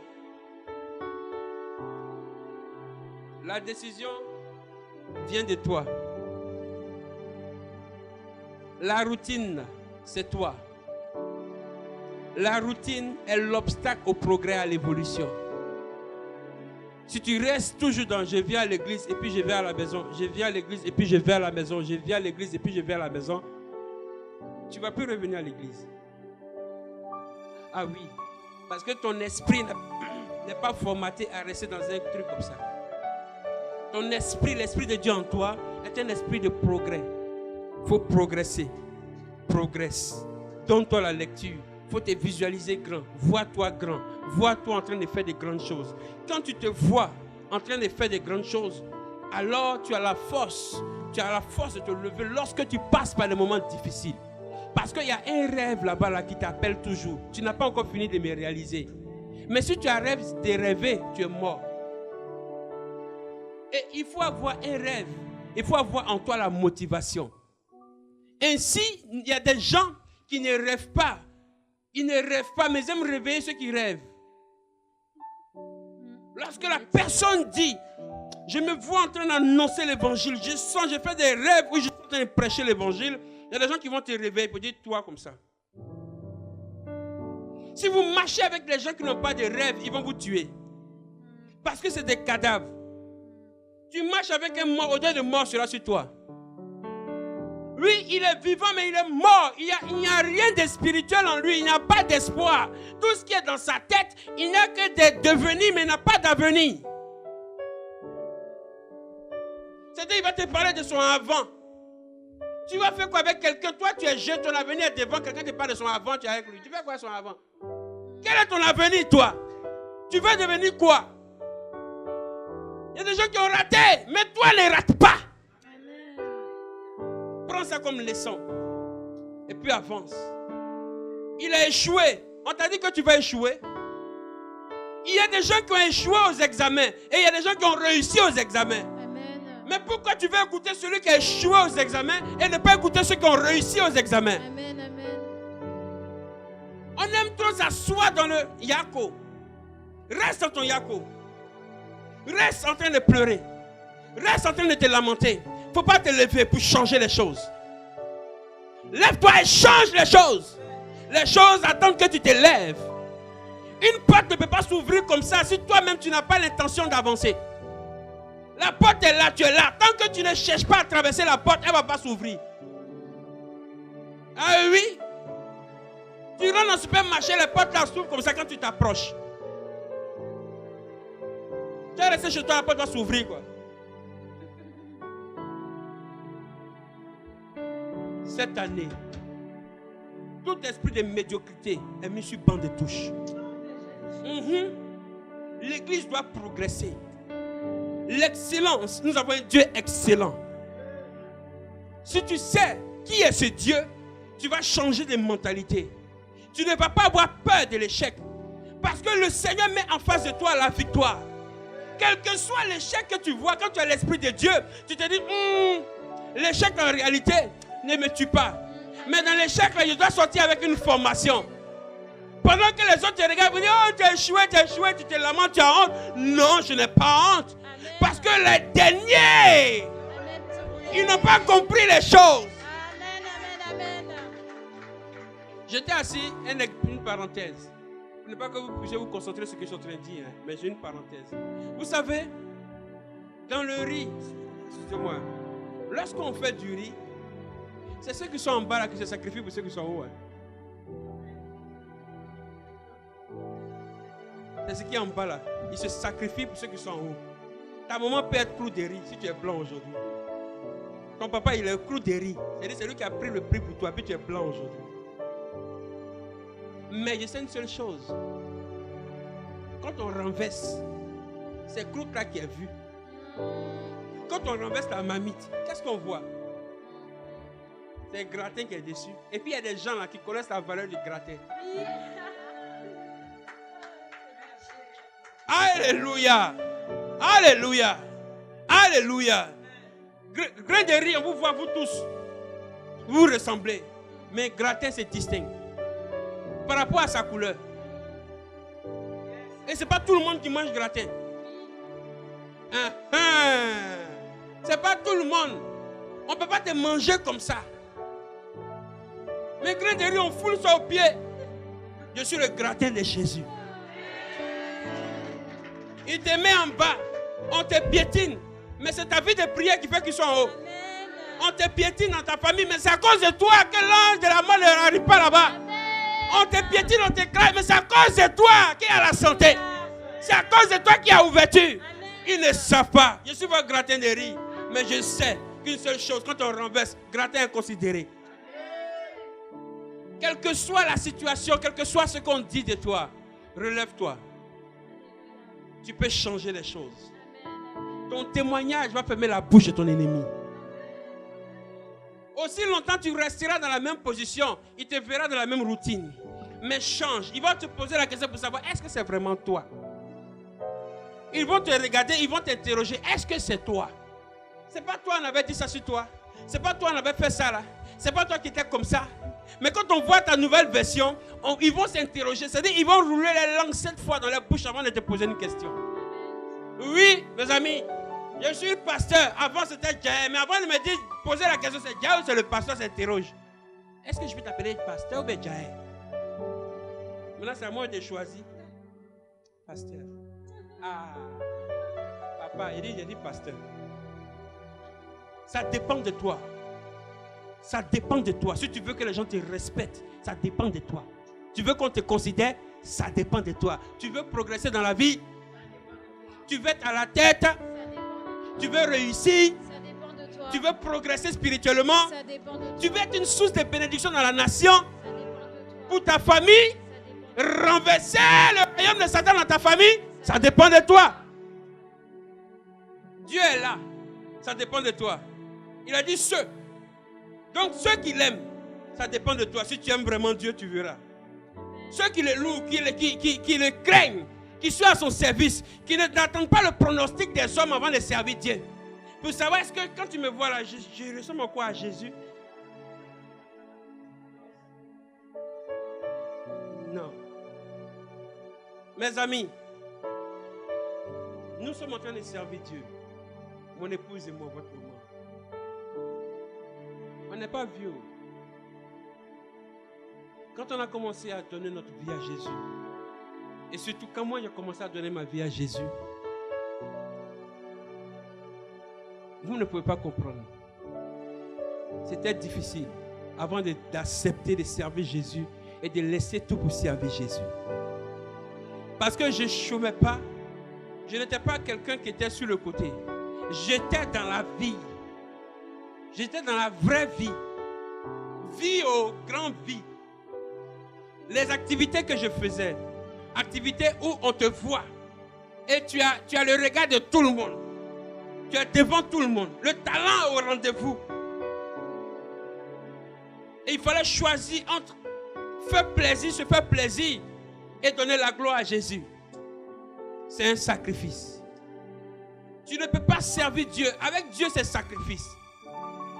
A: la décision vient de toi. La routine, c'est toi. La routine est l'obstacle au progrès, à l'évolution. Si tu restes toujours dans je viens à l'église et puis je vais à la maison, je viens à l'église et puis je vais à la maison, je viens à l'église et puis je vais à la maison, tu ne vas plus revenir à l'église. Ah oui, parce que ton esprit n'est pas formaté à rester dans un truc comme ça. Ton esprit, l'esprit de Dieu en toi, est un esprit de progrès. Il faut progresser. Progresse. Donne-toi la lecture. Il faut te visualiser grand. Vois-toi grand. Vois-toi en train de faire de grandes choses. Quand tu te vois en train de faire de grandes choses, alors tu as la force. Tu as la force de te lever lorsque tu passes par des moments difficiles. Parce qu'il y a un rêve là-bas là, qui t'appelle toujours. Tu n'as pas encore fini de me réaliser. Mais si tu arrives de rêver, tu es mort. Et il faut avoir un rêve. Il faut avoir en toi la motivation. Ainsi, il y a des gens qui ne rêvent pas. Ils ne rêvent pas, mais ils aiment réveiller ceux qui rêvent. Lorsque la personne dit, je me vois en train d'annoncer l'évangile, je fais des rêves où je suis en train de prêcher l'évangile, il y a des gens qui vont te réveiller pour dire, toi comme ça. Si vous marchez avec des gens qui n'ont pas de rêve, ils vont vous tuer. Parce que c'est des cadavres. Tu marches avec un mort, odeur de mort sera sur toi. Lui, il est vivant, mais il est mort. Il n'y a rien de spirituel en lui. Il n'y a pas d'espoir. Tout ce qui est dans sa tête, il n'a que des devenirs, mais il n'a pas d'avenir. C'est-à-dire, il va te parler de son avant. Tu vas faire quoi avec quelqu'un? Toi, tu es jeune, ton avenir est devant. Quelqu'un te parle de son avant, tu es avec lui. Tu fais quoi son avant? Quel est ton avenir, toi? Tu veux devenir quoi? Il y a des gens qui ont raté, mais toi, ne rate pas. Prends ça comme leçon. Et puis avance. Il a échoué. On t'a dit que tu vas échouer. Il y a des gens qui ont échoué aux examens. Et il y a des gens qui ont réussi aux examens.
B: Amen.
A: Mais pourquoi tu veux écouter celui qui a échoué aux examens et ne pas écouter ceux qui ont réussi aux examens?
B: Amen, amen.
A: On aime trop s'asseoir dans le yako. Reste dans ton yako. Reste en train de pleurer. Reste en train de te lamenter. Il ne faut pas te lever pour changer les choses. Lève-toi et change les choses. Les choses attendent que tu te lèves. Une porte ne peut pas s'ouvrir comme ça si toi-même tu n'as pas l'intention d'avancer. La porte est là, tu es là. Tant que tu ne cherches pas à traverser la porte, elle ne va pas s'ouvrir. Ah oui? Tu rentres dans le supermarché, les portes là s'ouvrent comme ça quand tu t'approches. Tu es resté chez toi, la porte va s'ouvrir quoi. Cette année, tout esprit de médiocrité est mis sur banc de touche. L'église doit progresser. L'excellence, nous avons un Dieu excellent. Si tu sais qui est ce Dieu, tu vas changer de mentalité. Tu ne vas pas avoir peur de l'échec. Parce que le Seigneur met en face de toi la victoire. Quel que soit l'échec que tu vois, quand tu as l'Esprit de Dieu, tu te dis, l'échec en réalité ne me tue pas. Mais dans l'échec, je dois sortir avec une formation. Pendant que les autres te regardent, vous disent, oh, tu as échoué, tu te lamentes, tu as honte. Non, je n'ai pas honte. Amen. Parce que les derniers, amen, ils n'ont pas compris les choses. Amen. J'étais assis, une parenthèse. Ce n'est pas que vous puissiez vous concentrer sur ce que je suis en train de dire, mais j'ai une parenthèse. Vous savez, dans le riz, excusez-moi, lorsqu'on fait du riz, c'est ceux qui sont en bas là qui se sacrifient pour ceux qui sont en haut. C'est ce qui est en bas là. Ils se sacrifient pour ceux qui sont en haut. Ta maman peut être clou de riz si tu es blanc aujourd'hui. Ton papa il est clou de riz. C'est lui qui a pris le prix pour toi, puis tu es blanc aujourd'hui. Mais je sais une seule chose. Quand on renverse, c'est clou là qui est vu. Quand on renverse la marmite, qu'est-ce qu'on voit? C'est le gratin qui est dessus. Et puis il y a des gens là qui connaissent la valeur du gratin. Alléluia. Alléluia. Alléluia. Grain de riz, on vous voit vous tous. Vous ressemblez. Mais gratin se distingue. Par rapport à sa couleur. Et ce n'est pas tout le monde qui mange gratin. C'est pas tout le monde. On ne peut pas te manger comme ça. Mais grain de riz, on foule ça au pied. Je suis le gratin de Jésus. Il te met en bas. On te piétine. Mais c'est ta vie de prière qui fait qu'ils sont en haut. On te piétine dans ta famille. Mais c'est à cause de toi que l'ange de la mort ne n'arrive pas là-bas. On te piétine, on te craint. Mais c'est à cause de toi qui a la santé. C'est à cause de toi qui a ouverture. Ils ne savent pas. Je suis votre gratin de riz. Mais je sais qu'une seule chose, quand on renverse, gratin est considéré. Quelle que soit la situation, quel que soit ce qu'on dit de toi, relève-toi. Tu peux changer les choses. Ton témoignage va fermer la bouche de ton ennemi. Aussi longtemps tu resteras dans la même position, il te verra dans la même routine. Mais change. Ils vont te poser la question pour savoir, est-ce que c'est vraiment toi? Ils vont te regarder, ils vont t'interroger, est-ce que c'est toi? C'est pas toi qui avait dit ça sur toi. C'est pas toi qui avait fait ça là. C'est pas toi qui étais comme ça. Mais quand on voit ta nouvelle version, ils vont s'interroger. C'est-à-dire ils vont rouler les langues 7 fois dans leur bouche avant de te poser une question. Oui, mes amis, je suis pasteur. Avant c'était Jaël. Mais avant de me dire, poser la question, c'est Jaël ou c'est le pasteur s'interroge. Est-ce que je peux t'appeler pasteur ou bien Jaël? Maintenant c'est à moi de choisir. Pasteur. Ah, papa, il dit pasteur. Ça dépend de toi. Ça dépend de toi. Si tu veux que les gens te respectent, ça dépend de toi. Tu veux qu'on te considère, ça dépend de toi. Tu veux progresser dans la vie, tu veux être à la tête, tu veux réussir, ça dépend de toi. Tu veux progresser spirituellement, ça dépend de toi. Tu veux être une source de bénédiction dans la nation, ça dépend de toi. Pour ta famille, renverser le royaume de Satan dans ta famille, ça dépend de toi. Dieu est là, ça dépend de toi. Il a dit ceux. Donc ceux qui l'aiment, ça dépend de toi. Si tu aimes vraiment Dieu, tu verras. Ceux qui le louent, qui le craignent, qui sont à son service, qui n'attendent pas le pronostic des hommes avant de servir Dieu. Pour savoir, est-ce que quand tu me vois là, je ressemble à quoi à Jésus? Non. Mes amis,
C: Nous sommes en train de servir Dieu. Mon épouse et moi, votre maman. On n'est pas vieux. Quand on a commencé à donner notre vie à Jésus, et surtout quand moi j'ai commencé à donner ma vie à Jésus, vous ne pouvez pas comprendre. C'était difficile avant d'accepter de servir Jésus et de laisser tout pour servir Jésus. Parce que je ne chômais pas, je n'étais pas quelqu'un qui était sur le côté. J'étais dans la vie. J'étais dans la vraie vie. Vie aux grandes vies. Les activités que je faisais, activités où on te voit et tu as le regard de tout le monde. Tu es devant tout le monde. Le talent au rendez-vous. Et il fallait choisir entre faire plaisir, se faire plaisir et donner la gloire à Jésus. C'est un sacrifice. Tu ne peux pas servir Dieu. Avec Dieu, c'est sacrifice.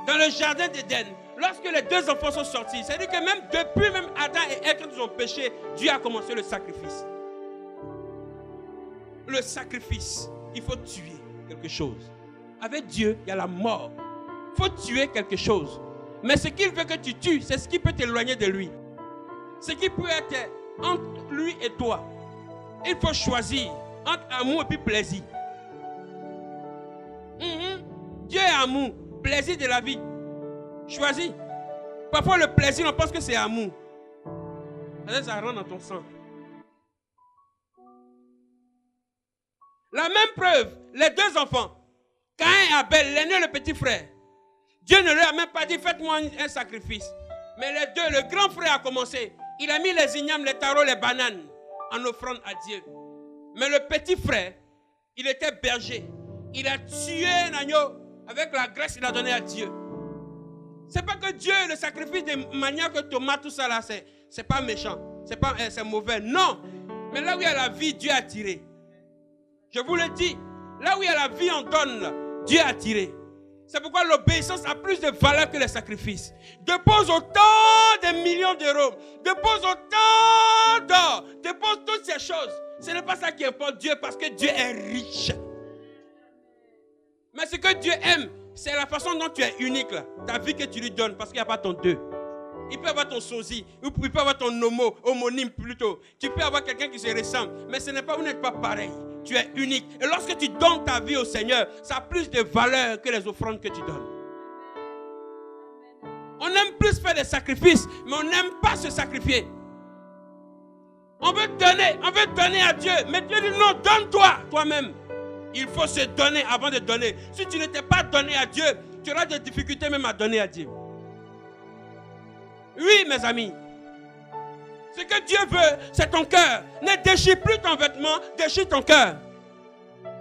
C: Dans le jardin d'Éden, lorsque les deux enfants sont sortis, c'est-à-dire que même depuis même Adam et Ève, quand ils ont péché, Dieu a commencé le sacrifice. Le sacrifice, il faut tuer quelque chose. Avec Dieu, il y a la mort. Il faut tuer quelque chose. Mais ce qu'il veut que tu tues, c'est ce qui peut t'éloigner de lui. Ce qui peut être entre lui et toi. Il faut choisir entre amour et puis plaisir. Dieu est amour, plaisir de la vie. Choisis. Parfois le plaisir, on pense que c'est amour. Ça rentre dans ton sang. La même preuve, les deux enfants, Caïn et Abel, l'aîné et le petit frère. Dieu ne leur a même pas dit, faites-moi un sacrifice. Mais les deux, le grand frère a commencé. Il a mis les ignames, les tarots, les bananes en offrande à Dieu. Mais le petit frère, il était berger. Il a tué un agneau. Avec la graisse, il a donné à Dieu. C'est pas que Dieu, le sacrifice de manioc, tomate, tout ça là, c'est pas méchant. C'est mauvais. Non. Mais là où il y a la vie, Dieu a tiré. Je vous le dis. Là où il y a la vie, on donne. Là, Dieu a tiré. C'est pourquoi l'obéissance a plus de valeur que les sacrifices. Dépose autant de millions d'euros. Dépose autant d'or. Dépose toutes ces choses. Ce n'est pas ça qui importe Dieu parce que Dieu est riche. Mais ce que Dieu aime, c'est la façon dont tu es unique. Là. Ta vie que tu lui donnes parce qu'il n'y a pas ton deux. Il peut avoir ton sosie, il peut avoir ton homonyme plutôt. Tu peux avoir quelqu'un qui se ressemble. Mais ce n'est pas, vous n'êtes pas pareil. Tu es unique. Et lorsque tu donnes ta vie au Seigneur, ça a plus de valeur que les offrandes que tu donnes. On aime plus faire des sacrifices, mais on n'aime pas se sacrifier. On veut donner à Dieu. Mais Dieu dit non, donne-toi toi-même. Il faut se donner avant de donner. Si tu ne t'es pas donné à Dieu, tu auras des difficultés même à donner à Dieu. Oui, mes amis. Ce que Dieu veut, c'est ton cœur. Ne déchire plus ton vêtement, déchire ton cœur.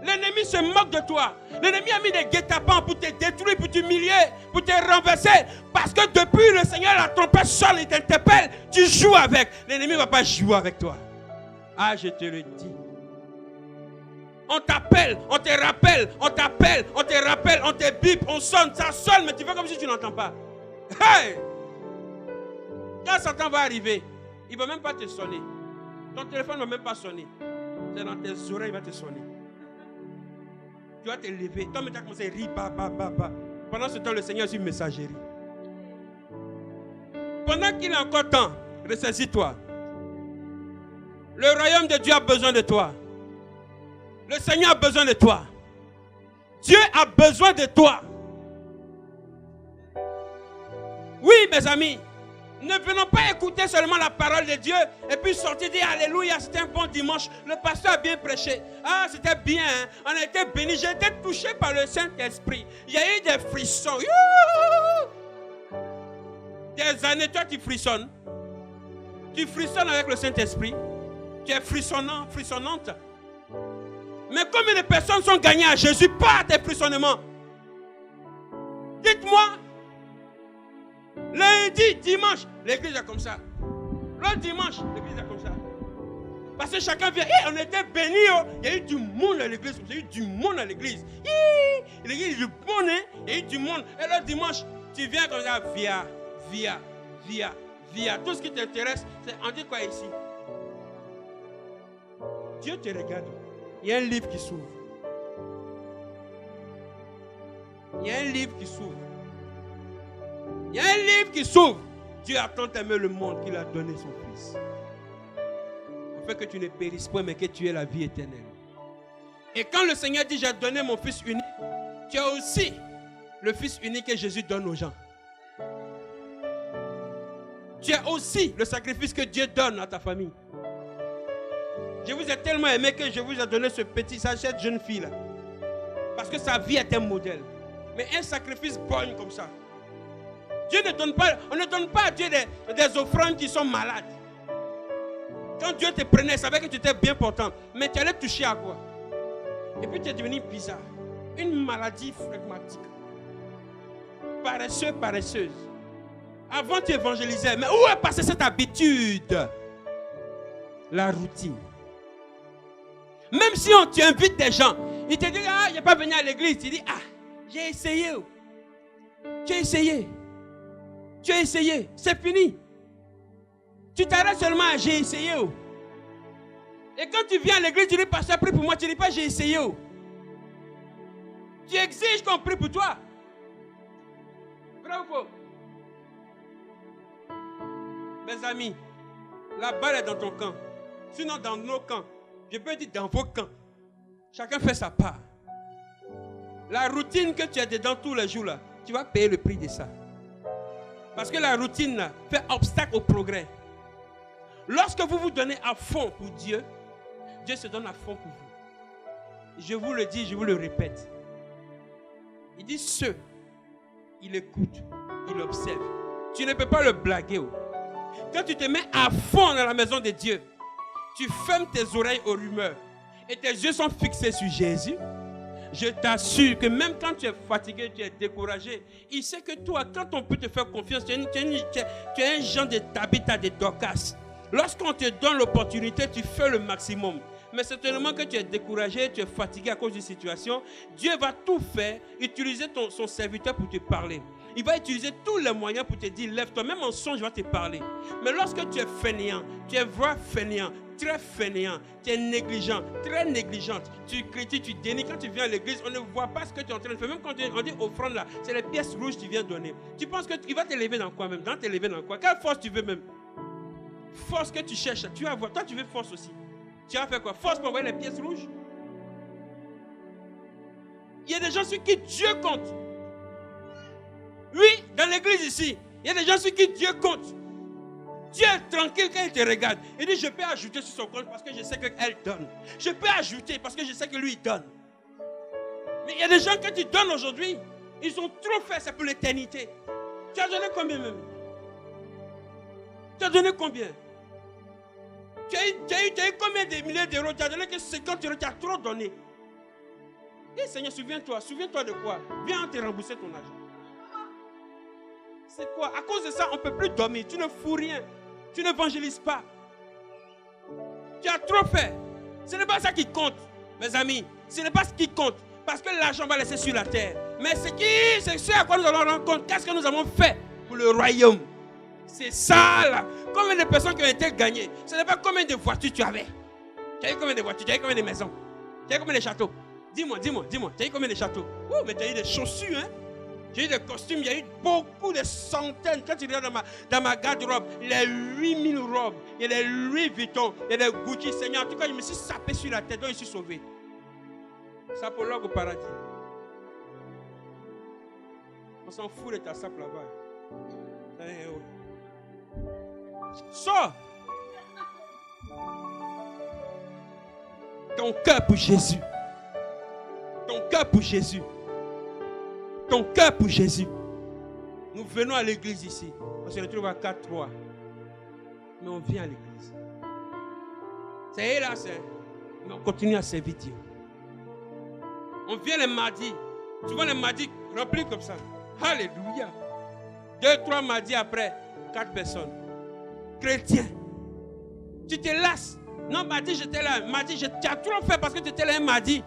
C: L'ennemi se moque de toi. L'ennemi a mis des guet-apens pour te détruire, pour t'humilier, pour te renverser. Parce que depuis le Seigneur, la trompette sonne, il t'interpelle, tu joues avec. L'ennemi ne va pas jouer avec toi. Ah, je te le dis. On t'appelle, on te rappelle, on t'appelle, on te rappelle, on te bip, on sonne, ça sonne, mais tu fais comme si tu n'entends pas. Hey! Quand Satan va arriver, il ne va même pas te sonner. Ton téléphone ne va même pas sonner. C'est dans tes oreilles, il va te sonner. Tu vas te lever. Toi, tu as commencé à rire, Pendant ce temps, le Seigneur est sur une messagerie. Pendant qu'il est encore temps, ressaisis-toi. Le royaume de Dieu a besoin de toi. Le Seigneur a besoin de toi. Dieu a besoin de toi. Oui, mes amis. Ne venons pas écouter seulement la parole de Dieu et puis sortir et dire alléluia, c'était un bon dimanche. Le pasteur a bien prêché. Ah, c'était bien. Hein? On a été bénis. J'ai été touché par le Saint-Esprit. Il y a eu des frissons. Des années, toi, tu frissonnes. Tu frissonnes avec le Saint-Esprit. Tu es frissonnant, frissonnante. Mais combien de personnes sont gagnées à Jésus par tes frissonnements? Dites-moi. Lundi, dimanche, l'église est comme ça. L'autre dimanche, l'église est comme ça. Parce que chacun vient. On était bénis. Il y a eu du monde à l'église. Il y a eu du monde à l'église. L'église, il y a eu du monde. Il y a eu du monde. Et l'autre dimanche, tu viens comme ça. Via. Tout ce qui t'intéresse, c'est on dit quoi ici? Dieu te regarde. Il y a un livre qui s'ouvre. Il y a un livre qui s'ouvre. Il y a un livre qui s'ouvre. Dieu a tant aimé le monde qu'il a donné son Fils. Afin que tu ne périsses point, mais que tu aies la vie éternelle. Et quand le Seigneur dit, j'ai donné mon Fils unique, tu as aussi le Fils unique que Jésus donne aux gens. Tu as aussi le sacrifice que Dieu donne à ta famille. Je vous ai tellement aimé que je vous ai donné cette jeune fille-là. Parce que sa vie est un modèle. Mais un sacrifice borgne comme ça. Dieu ne donne pas, on ne donne pas à Dieu des offrandes qui sont malades. Quand Dieu te prenait, il savait que tu étais bien portant. Mais tu allais toucher à quoi? Et puis tu es devenu bizarre. Une maladie phlegmatique. Paresseux, paresseuse. Avant tu évangélisais. Mais où est passée cette habitude? La routine. Même si tu invites des gens, ils te disent, ah, je n'ai pas venu à l'église. Tu dis, ah, j'ai essayé. Tu as essayé. Tu as essayé. C'est fini. Tu t'arrêtes seulement à j'ai essayé. Et quand tu viens à l'église, tu dis, pasteur, prie pour moi. Tu ne dis pas, j'ai essayé. Tu exiges qu'on prie pour toi. Vrai ou faux? Mes amis, la balle est dans ton camp. Sinon, dans nos camps. Je peux dire dans vos camps. Chacun fait sa part. La routine que tu as dedans tous les jours, là, tu vas payer le prix de ça. Parce que la routine là, fait obstacle au progrès. Lorsque vous vous donnez à fond pour Dieu, Dieu se donne à fond pour vous. Je vous le dis, je vous le répète. Il dit ceux, il écoute, il observe. Tu ne peux pas le blaguer. Quand tu te mets à fond dans la maison de Dieu, tu fermes tes oreilles aux rumeurs et tes yeux sont fixés sur Jésus. Je t'assure que même quand tu es fatigué, tu es découragé, il sait que toi, quand on peut te faire confiance, tu es un genre de Tabitha, de Dorcas. Lorsqu'on te donne l'opportunité, tu fais le maximum. Mais certainement que tu es découragé, tu es fatigué à cause d'une situation, Dieu va tout faire, utiliser son serviteur pour te parler. Il va utiliser tous les moyens pour te dire, lève-toi, même en songe, il va te parler. Mais lorsque tu es fainéant, tu es vraiment fainéant, très fainéant, tu es négligent, très négligente, tu critiques, tu dénies. Quand tu viens à l'église, on ne voit pas ce que tu es en train de faire. Même quand on dit offrande là, c'est les pièces rouges que tu viens donner. Tu penses qu'il va te lever dans quoi même? Dans te lever dans quoi? Quelle force tu veux même? Force que tu cherches, tu vas voir. Toi, tu veux force aussi. Tu vas faire quoi? Force pour envoyer les pièces rouges? Il y a des gens sur qui Dieu compte. Oui, dans l'église ici, il y a des gens sur qui Dieu compte. Dieu est tranquille quand il te regarde. Il dit, je peux ajouter sur son compte parce que je sais qu'elle donne. Je peux ajouter parce que je sais que lui donne. Mais il y a des gens que tu donnes aujourd'hui, ils ont trop fait, c'est pour l'éternité. Tu as donné combien même? Tu as donné combien? Tu as eu combien de milliers d'euros? Tu as donné que 50 euros, tu as trop donné. Et Seigneur, souviens-toi de quoi? Viens te rembourser ton argent. C'est quoi? À cause de ça, on ne peut plus dormir. Tu ne fous rien. Tu n'évangélises pas. Tu as trop fait. Ce n'est pas ça qui compte, mes amis. Ce n'est pas ce qui compte. Parce que l'argent va laisser sur la terre. Mais c'est ce à quoi nous allons rendre compte. Qu'est-ce que nous avons fait pour le royaume? C'est ça là. Combien de personnes qui ont été gagnées? Ce n'est pas combien de voitures tu avais. Tu as eu combien de voitures? Tu as eu combien de maisons? Tu as eu combien de châteaux? Dis-moi. Tu as eu combien de châteaux? Oh, mais tu as eu des chaussures, hein? J'ai eu des costumes, il y a eu beaucoup de centaines. Quand tu regardes dans ma garde-robe, il y a 8000 robes, il y a des Louis Vuitton, il y a des Gucci. Seigneur, en tout cas, je me suis sapé sur la tête, donc je suis sauvé. Sapologue au paradis. On s'en fout de ta sape là-bas. Sors. Ton cœur pour Jésus. Ton cœur pour Jésus. Ton cœur pour Jésus. Nous venons à l'église ici. On se retrouve à 4-3. Mais on vient à l'église. C'est là, mais on continue à servir Dieu. On vient les mardis. Tu vois les mardis remplis comme ça. Alléluia. 2-3 mardis après, 4 personnes. Chrétiens. Tu te lasses. Non, mardi, j'étais là. Mardi, tu as trop fait parce que tu étais là un mardi.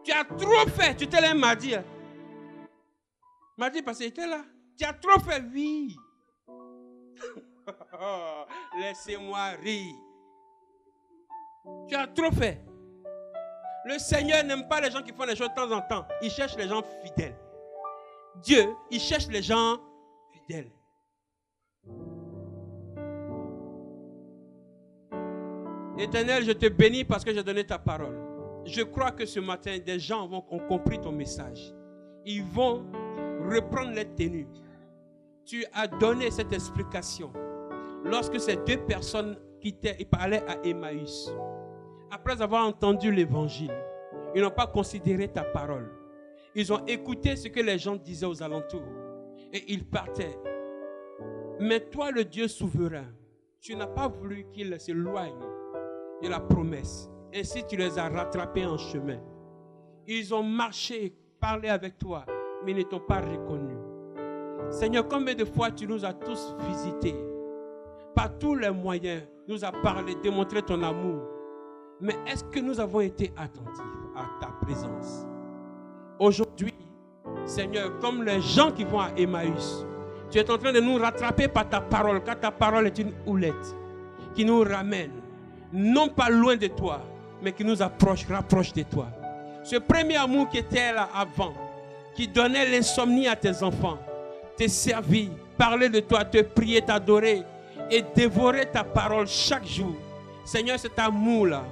C: Tu as trop fait. Tu étais là un mardi. Mardi passé, était là. Tu as trop fait, oui. Laissez-moi rire. Tu as trop fait. Le Seigneur n'aime pas les gens qui font les choses de temps en temps. Il cherche les gens fidèles. Dieu, il cherche les gens fidèles. Éternel, je te bénis parce que j'ai donné ta parole. Je crois que ce matin, des gens ont compris ton message. Ils vont reprendre les tenues. Tu as donné cette explication. Lorsque ces deux personnes quittaient et parlaient à Emmaüs, après avoir entendu l'évangile, ils n'ont pas considéré ta parole. Ils ont écouté ce que les gens disaient aux alentours et ils partaient. Mais toi, le Dieu souverain, tu n'as pas voulu qu'ils s'éloignent de la promesse. Ainsi, tu les as rattrapés en chemin. Ils ont marché, parlé avec toi, mais ils ne t'ont pas reconnu. Seigneur, combien de fois tu nous as tous visités, par tous les moyens, nous as parlé, démontré ton amour. Mais est-ce que nous avons été attentifs à ta présence? Aujourd'hui, Seigneur, comme les gens qui vont à Emmaüs, tu es en train de nous rattraper par ta parole, car ta parole est une houlette qui nous ramène, non pas loin de toi, mais qui nous rapproche de toi. Ce premier amour qui était là avant, qui donnait l'insomnie à tes enfants, te servir, parler de toi, te prier, t'adorer et dévorer ta parole chaque jour. Seigneur, cet amour-là,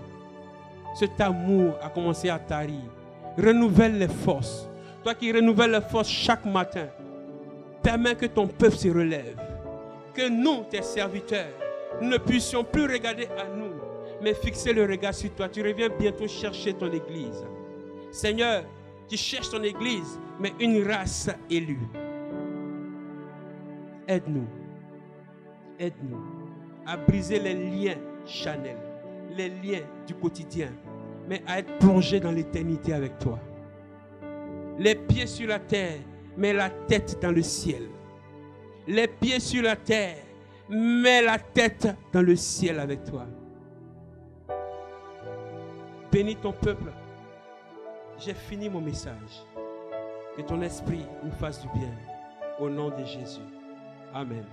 C: cet amour a commencé à tarir. Renouvelle les forces. Toi qui renouvelles les forces chaque matin, permets que ton peuple se relève. Que nous, tes serviteurs, nous ne puissions plus regarder à nous, mais fixer le regard sur toi. Tu reviens bientôt chercher ton église. Seigneur, tu cherches ton église, mais une race élue. Aide-nous. Aide-nous à briser les liens charnels, les liens du quotidien, mais à être plongé dans l'éternité avec toi. Les pieds sur la terre, mais la tête dans le ciel. Les pieds sur la terre, mais la tête dans le ciel avec toi. Bénis ton peuple. J'ai fini mon message. Que ton esprit nous fasse du bien. Au nom de Jésus. Amen.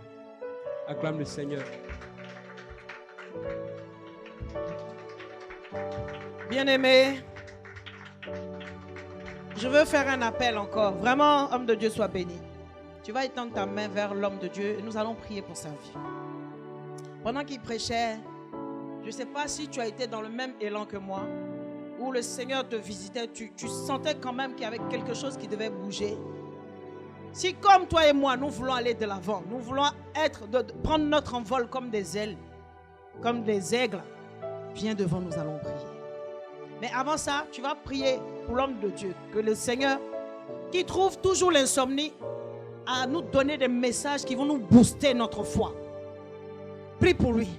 C: Acclame le Seigneur.
D: Bien-aimé, je veux faire un appel encore. Vraiment, homme de Dieu, sois béni. Tu vas étendre ta main vers l'homme de Dieu et nous allons prier pour sa vie. Pendant qu'il prêchait, je ne sais pas si tu as été dans le même élan que moi, où le Seigneur te visitait, tu sentais quand même qu'il y avait quelque chose qui devait bouger. Si comme toi et moi, nous voulons aller de l'avant, nous voulons prendre notre envol comme des ailes, comme des aigles, viens devant, nous allons prier. Mais avant ça, tu vas prier pour l'homme de Dieu, que le Seigneur, qui trouve toujours l'insomnie, à nous donner des messages qui vont nous booster notre foi. Prie pour lui.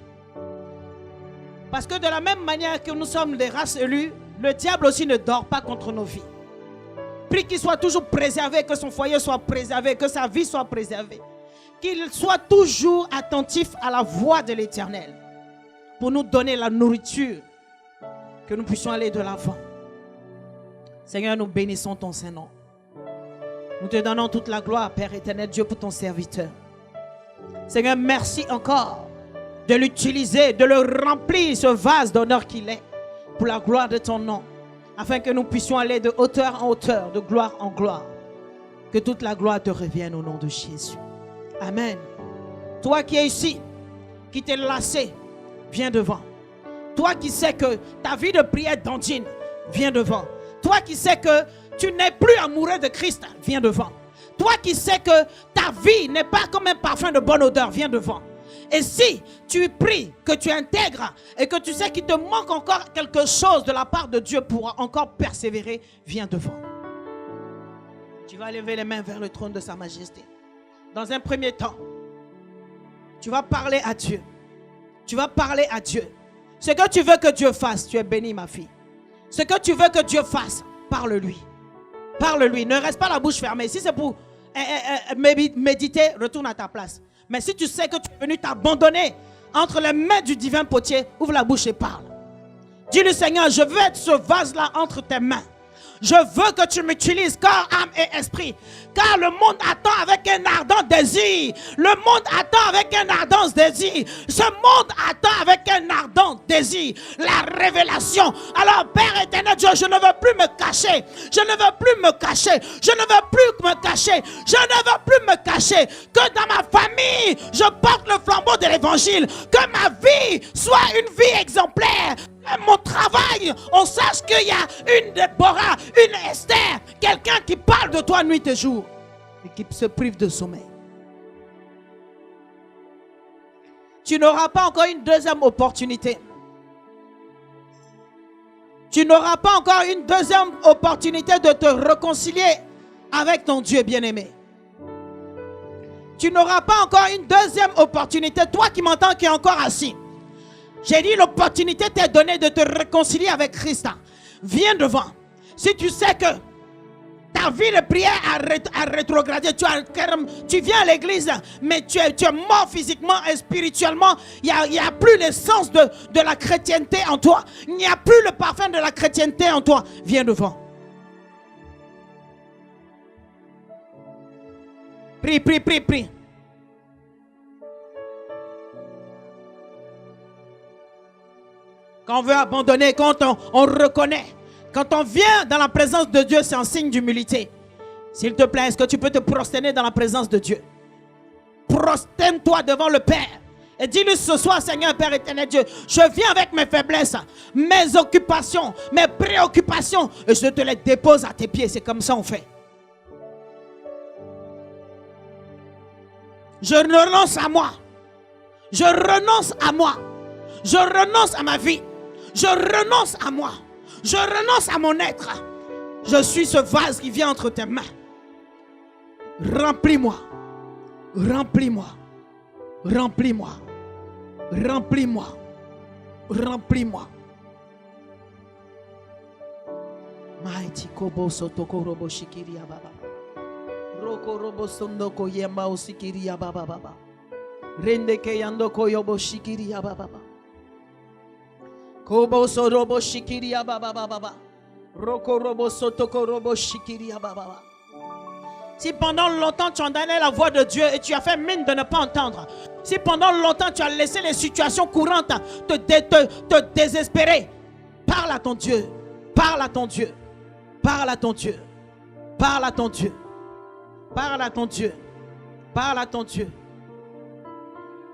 D: Parce que de la même manière que nous sommes des races élues, le diable aussi ne dort pas contre nos vies. Prie qu'il soit toujours préservé, que son foyer soit préservé, que sa vie soit préservée. Qu'il soit toujours attentif à la voix de l'Éternel pour nous donner la nourriture, que nous puissions aller de l'avant. Seigneur, nous bénissons ton Saint-Nom. Nous te donnons toute la gloire, Père éternel, Dieu, pour ton serviteur. Seigneur, merci encore de l'utiliser, de le remplir, ce vase d'honneur qu'il est, pour la gloire de ton nom, afin que nous puissions aller de hauteur en hauteur, de gloire en gloire. Que toute la gloire te revienne au nom de Jésus. Amen. Toi qui es ici, qui t'es lassé, viens devant. Toi qui sais que ta vie de prière dandine, viens devant. Toi qui sais que tu n'es plus amoureux de Christ, viens devant. Toi qui sais que ta vie n'est pas comme un parfum de bonne odeur, viens devant. Et si tu pries, que tu intègres et que tu sais qu'il te manque encore quelque chose de la part de Dieu pour encore persévérer, viens devant. Tu vas lever les mains vers le trône de sa majesté. Dans un premier temps, tu vas parler à Dieu. Tu vas parler à Dieu. Ce que tu veux que Dieu fasse, tu es bénie, ma fille. Ce que tu veux que Dieu fasse, parle-lui. Parle-lui. Ne reste pas la bouche fermée. Si c'est pour méditer, retourne à ta place. Mais si tu sais que tu es venu t'abandonner entre les mains du divin potier, ouvre la bouche et parle. Dis-lui, Seigneur, je veux être ce vase-là entre tes mains. Je veux que tu m'utilises corps, âme et esprit. Car le monde attend avec un ardent désir. Le monde attend avec un ardent désir. Ce monde attend avec un ardent désir. La révélation. Alors, Père éternel Dieu, je ne veux plus me cacher. Je ne veux plus me cacher. Je ne veux plus me cacher. Je ne veux plus me cacher. Que dans ma famille, je porte le flambeau de l'évangile. Que ma vie soit une vie exemplaire. Mon travail, on sache qu'il y a une Déborah, une Esther, quelqu'un qui parle de toi nuit et jour et qui se prive de sommeil. Tu n'auras pas encore une deuxième opportunité. Tu n'auras pas encore une deuxième opportunité de te réconcilier avec ton Dieu bien-aimé. Tu n'auras pas encore une deuxième opportunité. Toi qui m'entends, qui es encore assis. J'ai dit l'opportunité t'est donnée de te réconcilier avec Christ. Viens devant. Si tu sais que ta vie de prière a rétrogradé, tu viens à l'église, mais tu es mort physiquement et spirituellement, il n'y a plus l'essence de la chrétienté en toi. Il n'y a plus le parfum de la chrétienté en toi. Viens devant. Prie, prie, prie, prie. Quand on veut abandonner, quand on reconnaît, quand on vient dans la présence de Dieu, c'est un signe d'humilité. S'il te plaît, est-ce que tu peux te prosterner dans la présence de Dieu? Prosterne-toi devant le Père. Et dis-lui ce soir, Seigneur Père éternel Dieu, je viens avec mes faiblesses, mes occupations, mes préoccupations, et je te les dépose à tes pieds. C'est comme ça on fait. Je renonce à moi. Je renonce à moi. Je renonce à ma vie. Je renonce à moi. Je renonce à mon être. Je suis ce vase qui vient entre tes mains. Remplis-moi. Remplis-moi. Remplis-moi. Remplis-moi. Remplis-moi. Mighty Kobo Sotoko Robo Shikiri Baba. Roko Robo Sondoko Yemba Osikiri Baba Baba. Rende Keyandoko Yobo Shikiri Baba. Kobo Sorobo Shikiri Baba Baba. Roko Robo Sotoko Robo Shikiri Baba. Si pendant longtemps tu entendais la voix de Dieu et tu as fait mine de ne pas entendre, si pendant longtemps tu as laissé les situations courantes te désespérer, parle à ton Dieu, parle à ton Dieu, parle à ton Dieu, parle à ton Dieu, parle à ton Dieu, parle à ton Dieu.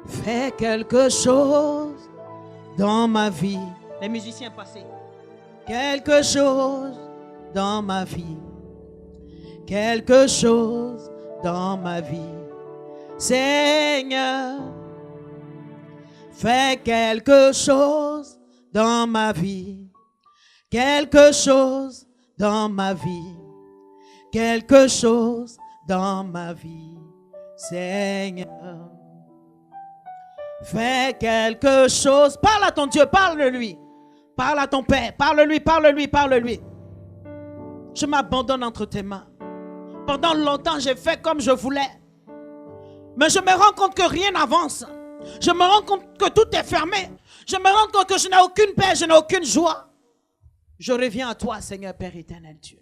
D: Fais quelque chose dans ma vie. Les musiciens passés. Quelque chose dans ma vie. Quelque chose dans ma vie. Seigneur, fais quelque chose dans ma vie. Quelque chose dans ma vie. Quelque chose dans ma vie. Seigneur, fais quelque chose. Parle à ton Dieu, parle-lui. Parle à ton Père, parle-lui, parle-lui, parle-lui. Je m'abandonne entre tes mains. Pendant longtemps, j'ai fait comme je voulais. Mais je me rends compte que rien n'avance. Je me rends compte que tout est fermé. Je me rends compte que je n'ai aucune paix, je n'ai aucune joie. Je reviens à toi, Seigneur Père éternel Dieu.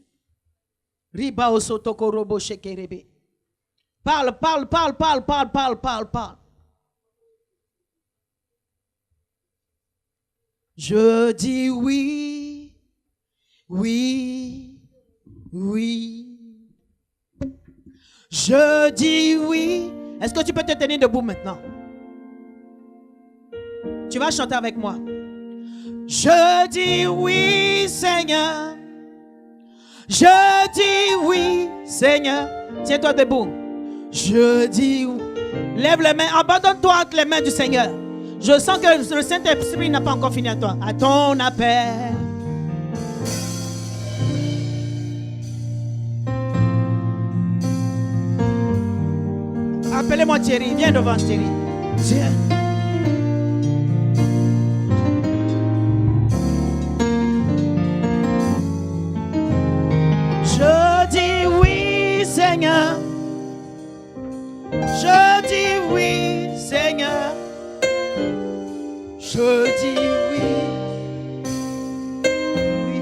D: Parle, parle, parle, parle, parle, parle, parle, parle. Je dis oui, oui, oui. Je dis oui. Est-ce que tu peux te tenir debout maintenant? Tu vas chanter avec moi. Je dis oui, Seigneur. Je dis oui, Seigneur. Tiens-toi debout. Je dis oui. Lève les mains. Abandonne-toi entre les mains du Seigneur. Je sens que le Saint-Esprit n'a pas encore fini à toi. À ton appel. Appelez-moi Thierry. Viens devant Thierry. Viens. Je dis oui, Seigneur. Je dis oui, Seigneur. Je dis oui. Oui.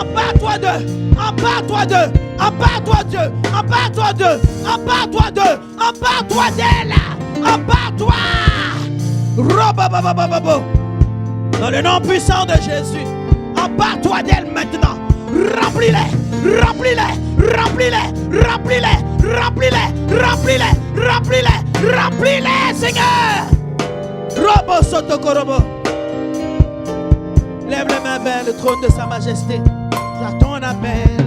D: Empare-toi d'eux. Empare-toi d'eux. Empare-toi d'eux. Empare-toi d'eux. Empare-toi d'eux. Empare-toi d'elle. Empare-toi. Dans le nom puissant de Jésus. Empare-toi d'elle maintenant. Remplis-les. Remplis-les. Remplis-les. Remplis-les. Remplis-les. Remplis-les. Remplis-les. Remplis-les, Seigneur. Robo Sotokorobo. Lève les mains vers le trône de sa majesté. J'attends un appel.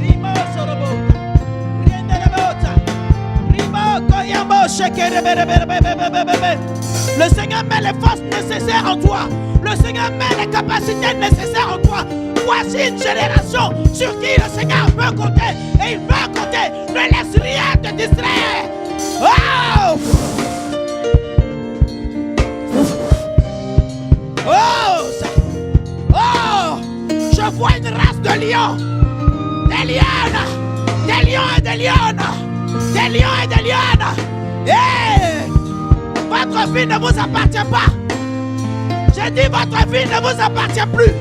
D: Rimo Sorobo. Rimo Koyamo Shekere. Le Seigneur met les forces nécessaires en toi. Le Seigneur met les capacités nécessaires en toi. Voici une génération sur qui le Seigneur peut compter. Et il veut compter. Ne laisse rien te distraire. Oh! Oh! Je vois une race de lions. Des lionnes. Des lions et des lionnes. Des lions et des lionnes. Hey! Votre vie ne vous appartient pas. J'ai dit votre vie ne vous appartient plus.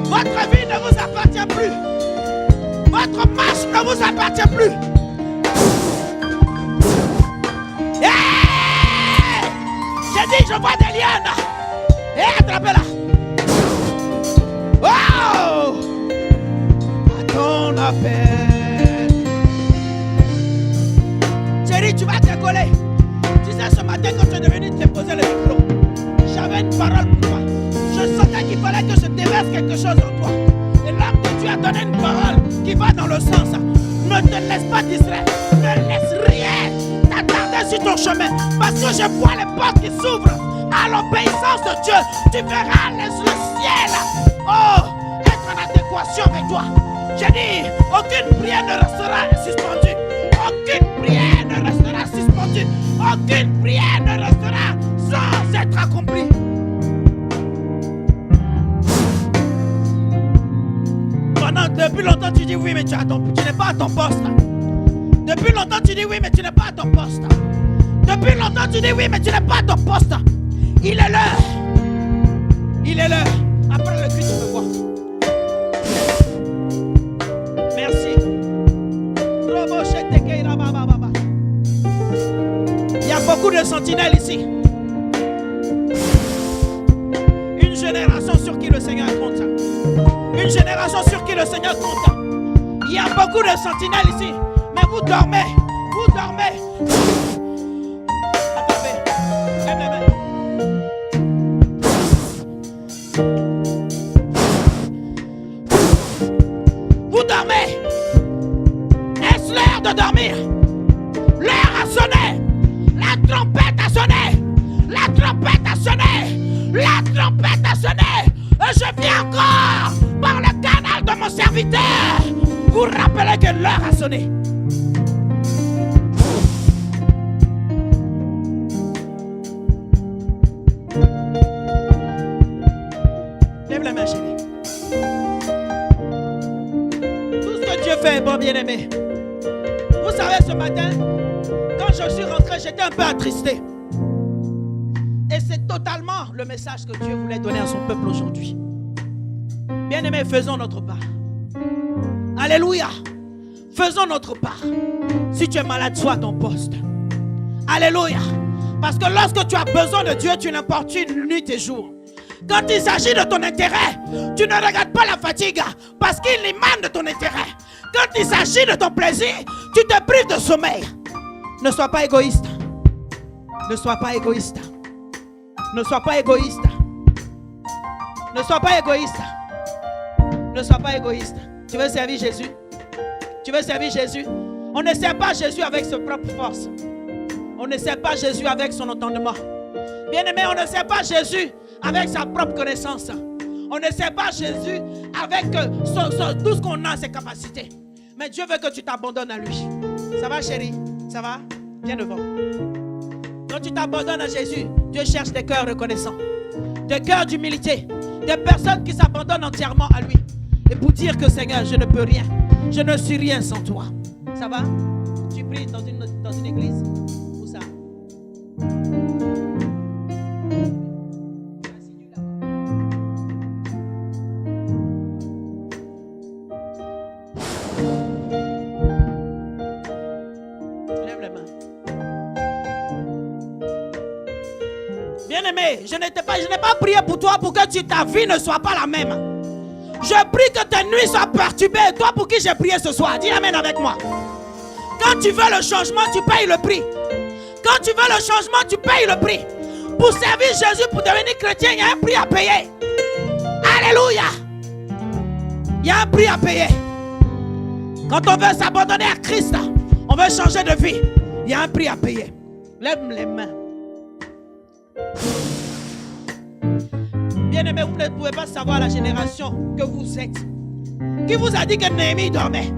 D: Votre vie ne vous appartient plus. Votre marche ne vous appartient plus. Hey! J'ai dit je vois des lionnes. Et attrapez-la. Oh! À ton appel. Chérie, tu vas décoller. Tu sais, ce matin, quand tu es devenu te poser le micro, j'avais une parole pour toi. Je sentais qu'il fallait que je déverse quelque chose en toi. Et là que tu as donné une parole qui va dans le sens, ne te laisse pas distraire. Ne laisse rien t'attarder sur ton chemin. Parce que je vois les portes qui s'ouvrent à l'obéissance de Dieu. Tu verras le ciel être en adéquation avec toi. J'ai dit, aucune prière ne restera suspendue. Aucune prière ne restera suspendue. Aucune prière ne restera sans être accomplie. Depuis longtemps tu dis oui mais tu n'es pas à ton poste. Depuis longtemps tu dis oui mais tu n'es pas à ton poste. Depuis longtemps tu dis oui mais tu n'es pas à ton poste. Il est l'heure. Il est l'heure. Après le cri tu peux voir. Merci. Il y a beaucoup de sentinelles ici. Une génération sur qui le Seigneur compte. Une génération sur qui le Seigneur compte. Il y a beaucoup de sentinelles ici. Mais vous dormez. Vous dormez. Attendez. Lève les mains. Vous dormez. Est-ce l'heure de dormir? L'heure a sonné. La trompette a sonné. La trompette a sonné. La trompette a sonné. Et je viens encore par le canal de mon serviteur vous rappeler que l'heure a sonné. Lève la main, chérie. Tout ce que Dieu fait est bon, bien-aimé. Vous savez, ce matin, quand je suis rentré, j'étais un peu attristé. Et c'est totalement le message que Dieu voulait donner à son peuple aujourd'hui. Bien-aimés, faisons notre part. Alléluia. Faisons notre part. Si tu es malade, sois à ton poste. Alléluia. Parce que lorsque tu as besoin de Dieu, tu l'importunes nuit et jour. Quand il s'agit de ton intérêt, tu ne regardes pas la fatigue parce qu'il émane de ton intérêt. Quand il s'agit de ton plaisir, tu te prives de sommeil. Ne sois pas égoïste. Ne sois pas égoïste. Ne sois pas égoïste. Ne sois pas égoïste. Ne sois pas égoïste. Tu veux servir Jésus? Tu veux servir Jésus? On ne sert pas Jésus avec sa propre force. On ne sert pas Jésus avec son entendement. Bien-aimé, on ne sert pas Jésus avec sa propre connaissance. On ne sert pas Jésus avec tout ce qu'on a, ses capacités. Mais Dieu veut que tu t'abandonnes à lui. Ça va, chérie? Ça va? Viens devant. Quand tu t'abandonnes à Jésus, Dieu cherche des cœurs reconnaissants, des cœurs d'humilité, des personnes qui s'abandonnent entièrement à lui. Et pour dire que Seigneur, je ne peux rien. Je ne suis rien sans toi. Ça va? Tu pries dans une église? Où ça? Lève les mains. Bien-aimé, je n'ai pas prié pour toi pour que ta vie ne soit pas la même. Je prie que tes nuits soient perturbées. Et toi pour qui j'ai prié ce soir, dis amen avec moi. Quand tu veux le changement, tu payes le prix. Quand tu veux le changement, tu payes le prix. Pour servir Jésus, pour devenir chrétien, il y a un prix à payer. Alléluia. Il y a un prix à payer. Quand on veut s'abandonner à Christ, on veut changer de vie, il y a un prix à payer. Lève les mains. Bien-aimé, vous ne pouvez pas savoir la génération que vous êtes. Qui vous a dit que Néhémie dormait?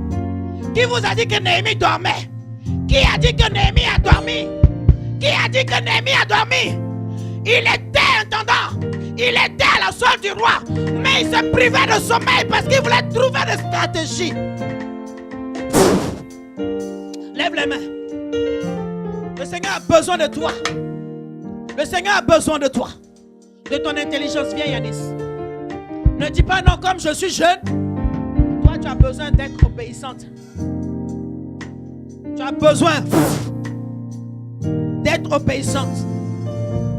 D: Qui vous a dit que Néhémie dormait? Qui a dit que Néhémie a dormi? Qui a dit que Néhémie a dormi? Il était intendant. Il était à la solde du roi. Mais il se privait de sommeil parce qu'il voulait trouver des stratégies. Lève les mains. Le Seigneur a besoin de toi. Le Seigneur a besoin de toi. De ton intelligence. Viens, Yanis. Ne dis pas non, comme je suis jeune. Toi, tu as besoin d'être obéissante. Tu as besoin d'être obéissante.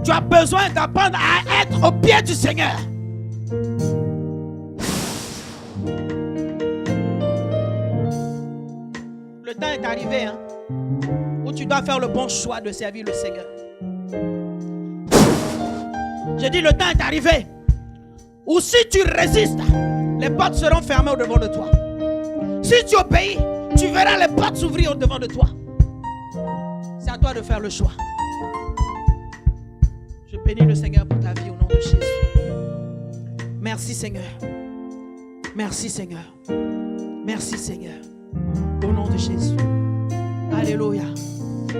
D: Tu as besoin d'apprendre à être au pied du Seigneur. Le temps est arrivé, hein, où tu dois faire le bon choix de servir le Seigneur. J'ai dit, le temps est arrivé où si tu résistes, les portes seront fermées au-devant de toi. Si tu obéis, tu verras les portes s'ouvrir au-devant de toi. C'est à toi de faire le choix. Je bénis le Seigneur pour ta vie au nom de Jésus. Merci Seigneur. Merci Seigneur. Merci Seigneur. Au nom de Jésus. Alléluia.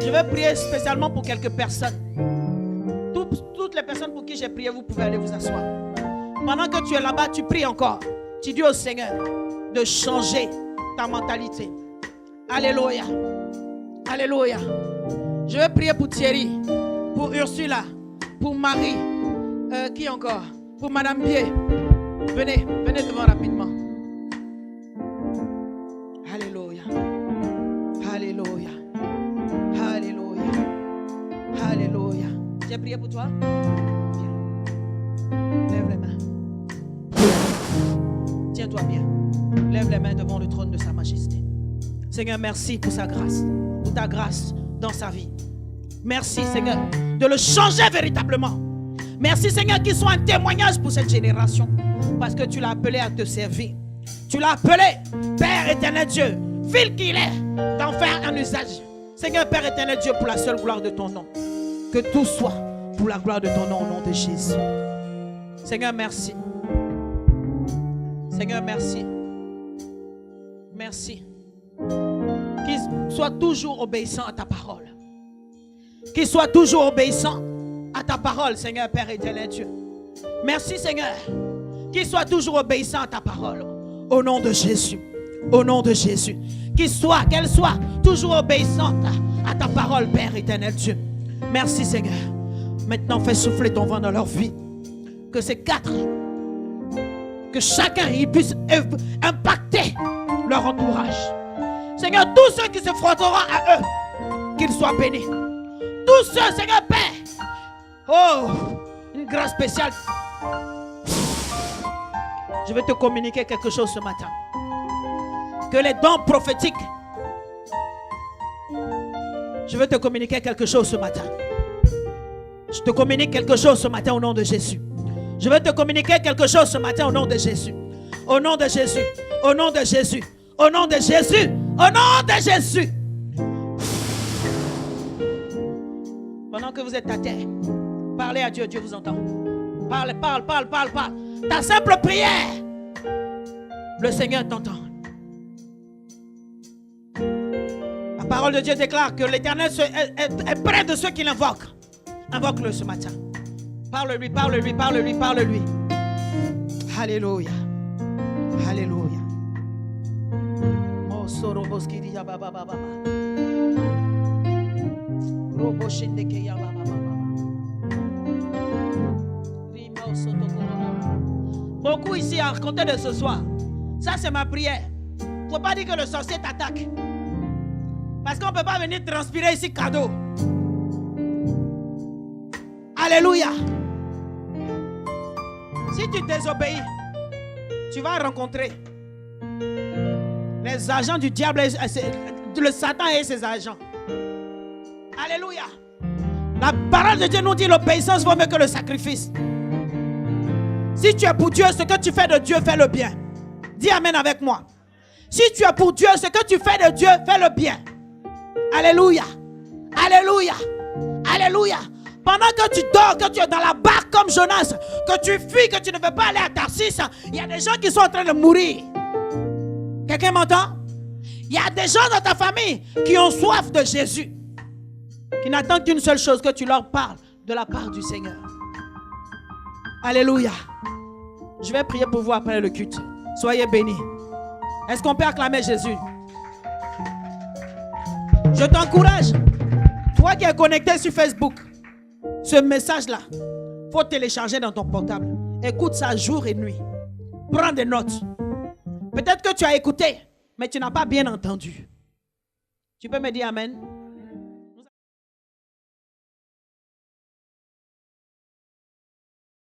D: Je vais prier spécialement pour quelques personnes. Toutes les personnes pour qui j'ai prié, vous pouvez aller vous asseoir. Pendant que tu es là-bas, tu pries encore. Tu dis au Seigneur de changer ta mentalité. Alléluia. Alléluia. Je vais prier pour Thierry, pour Ursula, pour Marie. Qui encore? Pour Madame Bier. Venez devant rapidement. Alléluia. Alléluia. Alléluia. Alléluia. J'ai prié pour toi. Viens. Lève les mains. Tiens-toi bien. Lève les mains devant le trône de sa majesté. Seigneur, merci pour sa grâce, pour ta grâce dans sa vie. Merci Seigneur de le changer véritablement. Merci Seigneur qu'il soit un témoignage pour cette génération. Parce que tu l'as appelé à te servir. Tu l'as appelé Père éternel Dieu, vil qu'il est, d'en faire un usage. Seigneur Père éternel Dieu, pour la seule gloire de ton nom. Que tout soit pour la gloire de ton nom au nom de Jésus. Seigneur merci. Seigneur merci. Merci. Qu'il soit toujours obéissant à ta parole. Qu'il soit toujours obéissant à ta parole, Seigneur Père éternel Dieu. Merci Seigneur. Qu'il soit toujours obéissant à ta parole. Au nom de Jésus. Au nom de Jésus. Qu'elle soit toujours obéissante à ta parole, Père éternel Dieu. Merci Seigneur. Maintenant fais souffler ton vent dans leur vie. Que ces quatre, que chacun il puisse impacter leur entourage. Seigneur, tous ceux qui se frotteront à eux, qu'ils soient bénis. Tous ceux, Seigneur Père. Oh, une grâce spéciale. Je vais te communiquer quelque chose ce matin. Que les dons prophétiques. Je vais te communiquer quelque chose ce matin. Je te communique quelque chose ce matin au nom de Jésus. Je vais te communiquer quelque chose ce matin au nom de Jésus. Au nom de Jésus. Au nom de Jésus. Au nom de Jésus. Au nom de Jésus. Pendant que vous êtes à terre, parlez à Dieu, Dieu vous entend. Parle. Ta simple prière, le Seigneur t'entend. La parole de Dieu déclare que l'Éternel est près de ceux qui l'invoquent. Invoque-le ce matin. Parle-lui. Alléluia. Alléluia. Beaucoup ici à compter de ce soir. Ça c'est ma prière. Faut pas dire que le sorcier t'attaque. Parce qu'on ne peut pas venir transpirer ici cadeau. Alléluia. Si tu désobéis, tu vas rencontrer les agents du diable, le Satan et ses agents. Alléluia. La parole de Dieu nous dit l'obéissance vaut mieux que le sacrifice. Si tu es pour Dieu, ce que tu fais de Dieu, fais le bien. Dis amen avec moi. Si tu es pour Dieu, ce que tu fais de Dieu, fais le bien. Alléluia. Alléluia. Alléluia. Pendant que tu dors, que tu es dans la barque comme Jonas, que tu fuis, que tu ne veux pas aller à Tarsis, il y a des gens qui sont en train de mourir. Quelqu'un m'entend? Il y a des gens dans ta famille qui ont soif de Jésus, qui n'attendent qu'une seule chose, que tu leur parles de la part du Seigneur. Alléluia. Je vais prier pour vous après le culte. Soyez bénis. Est-ce qu'on peut acclamer Jésus? Je t'encourage, toi qui es connecté sur Facebook, ce message-là, il faut télécharger dans ton portable. Écoute ça jour et nuit. Prends des notes. Peut-être que tu as écouté, mais tu n'as pas bien entendu. Tu peux me dire amen?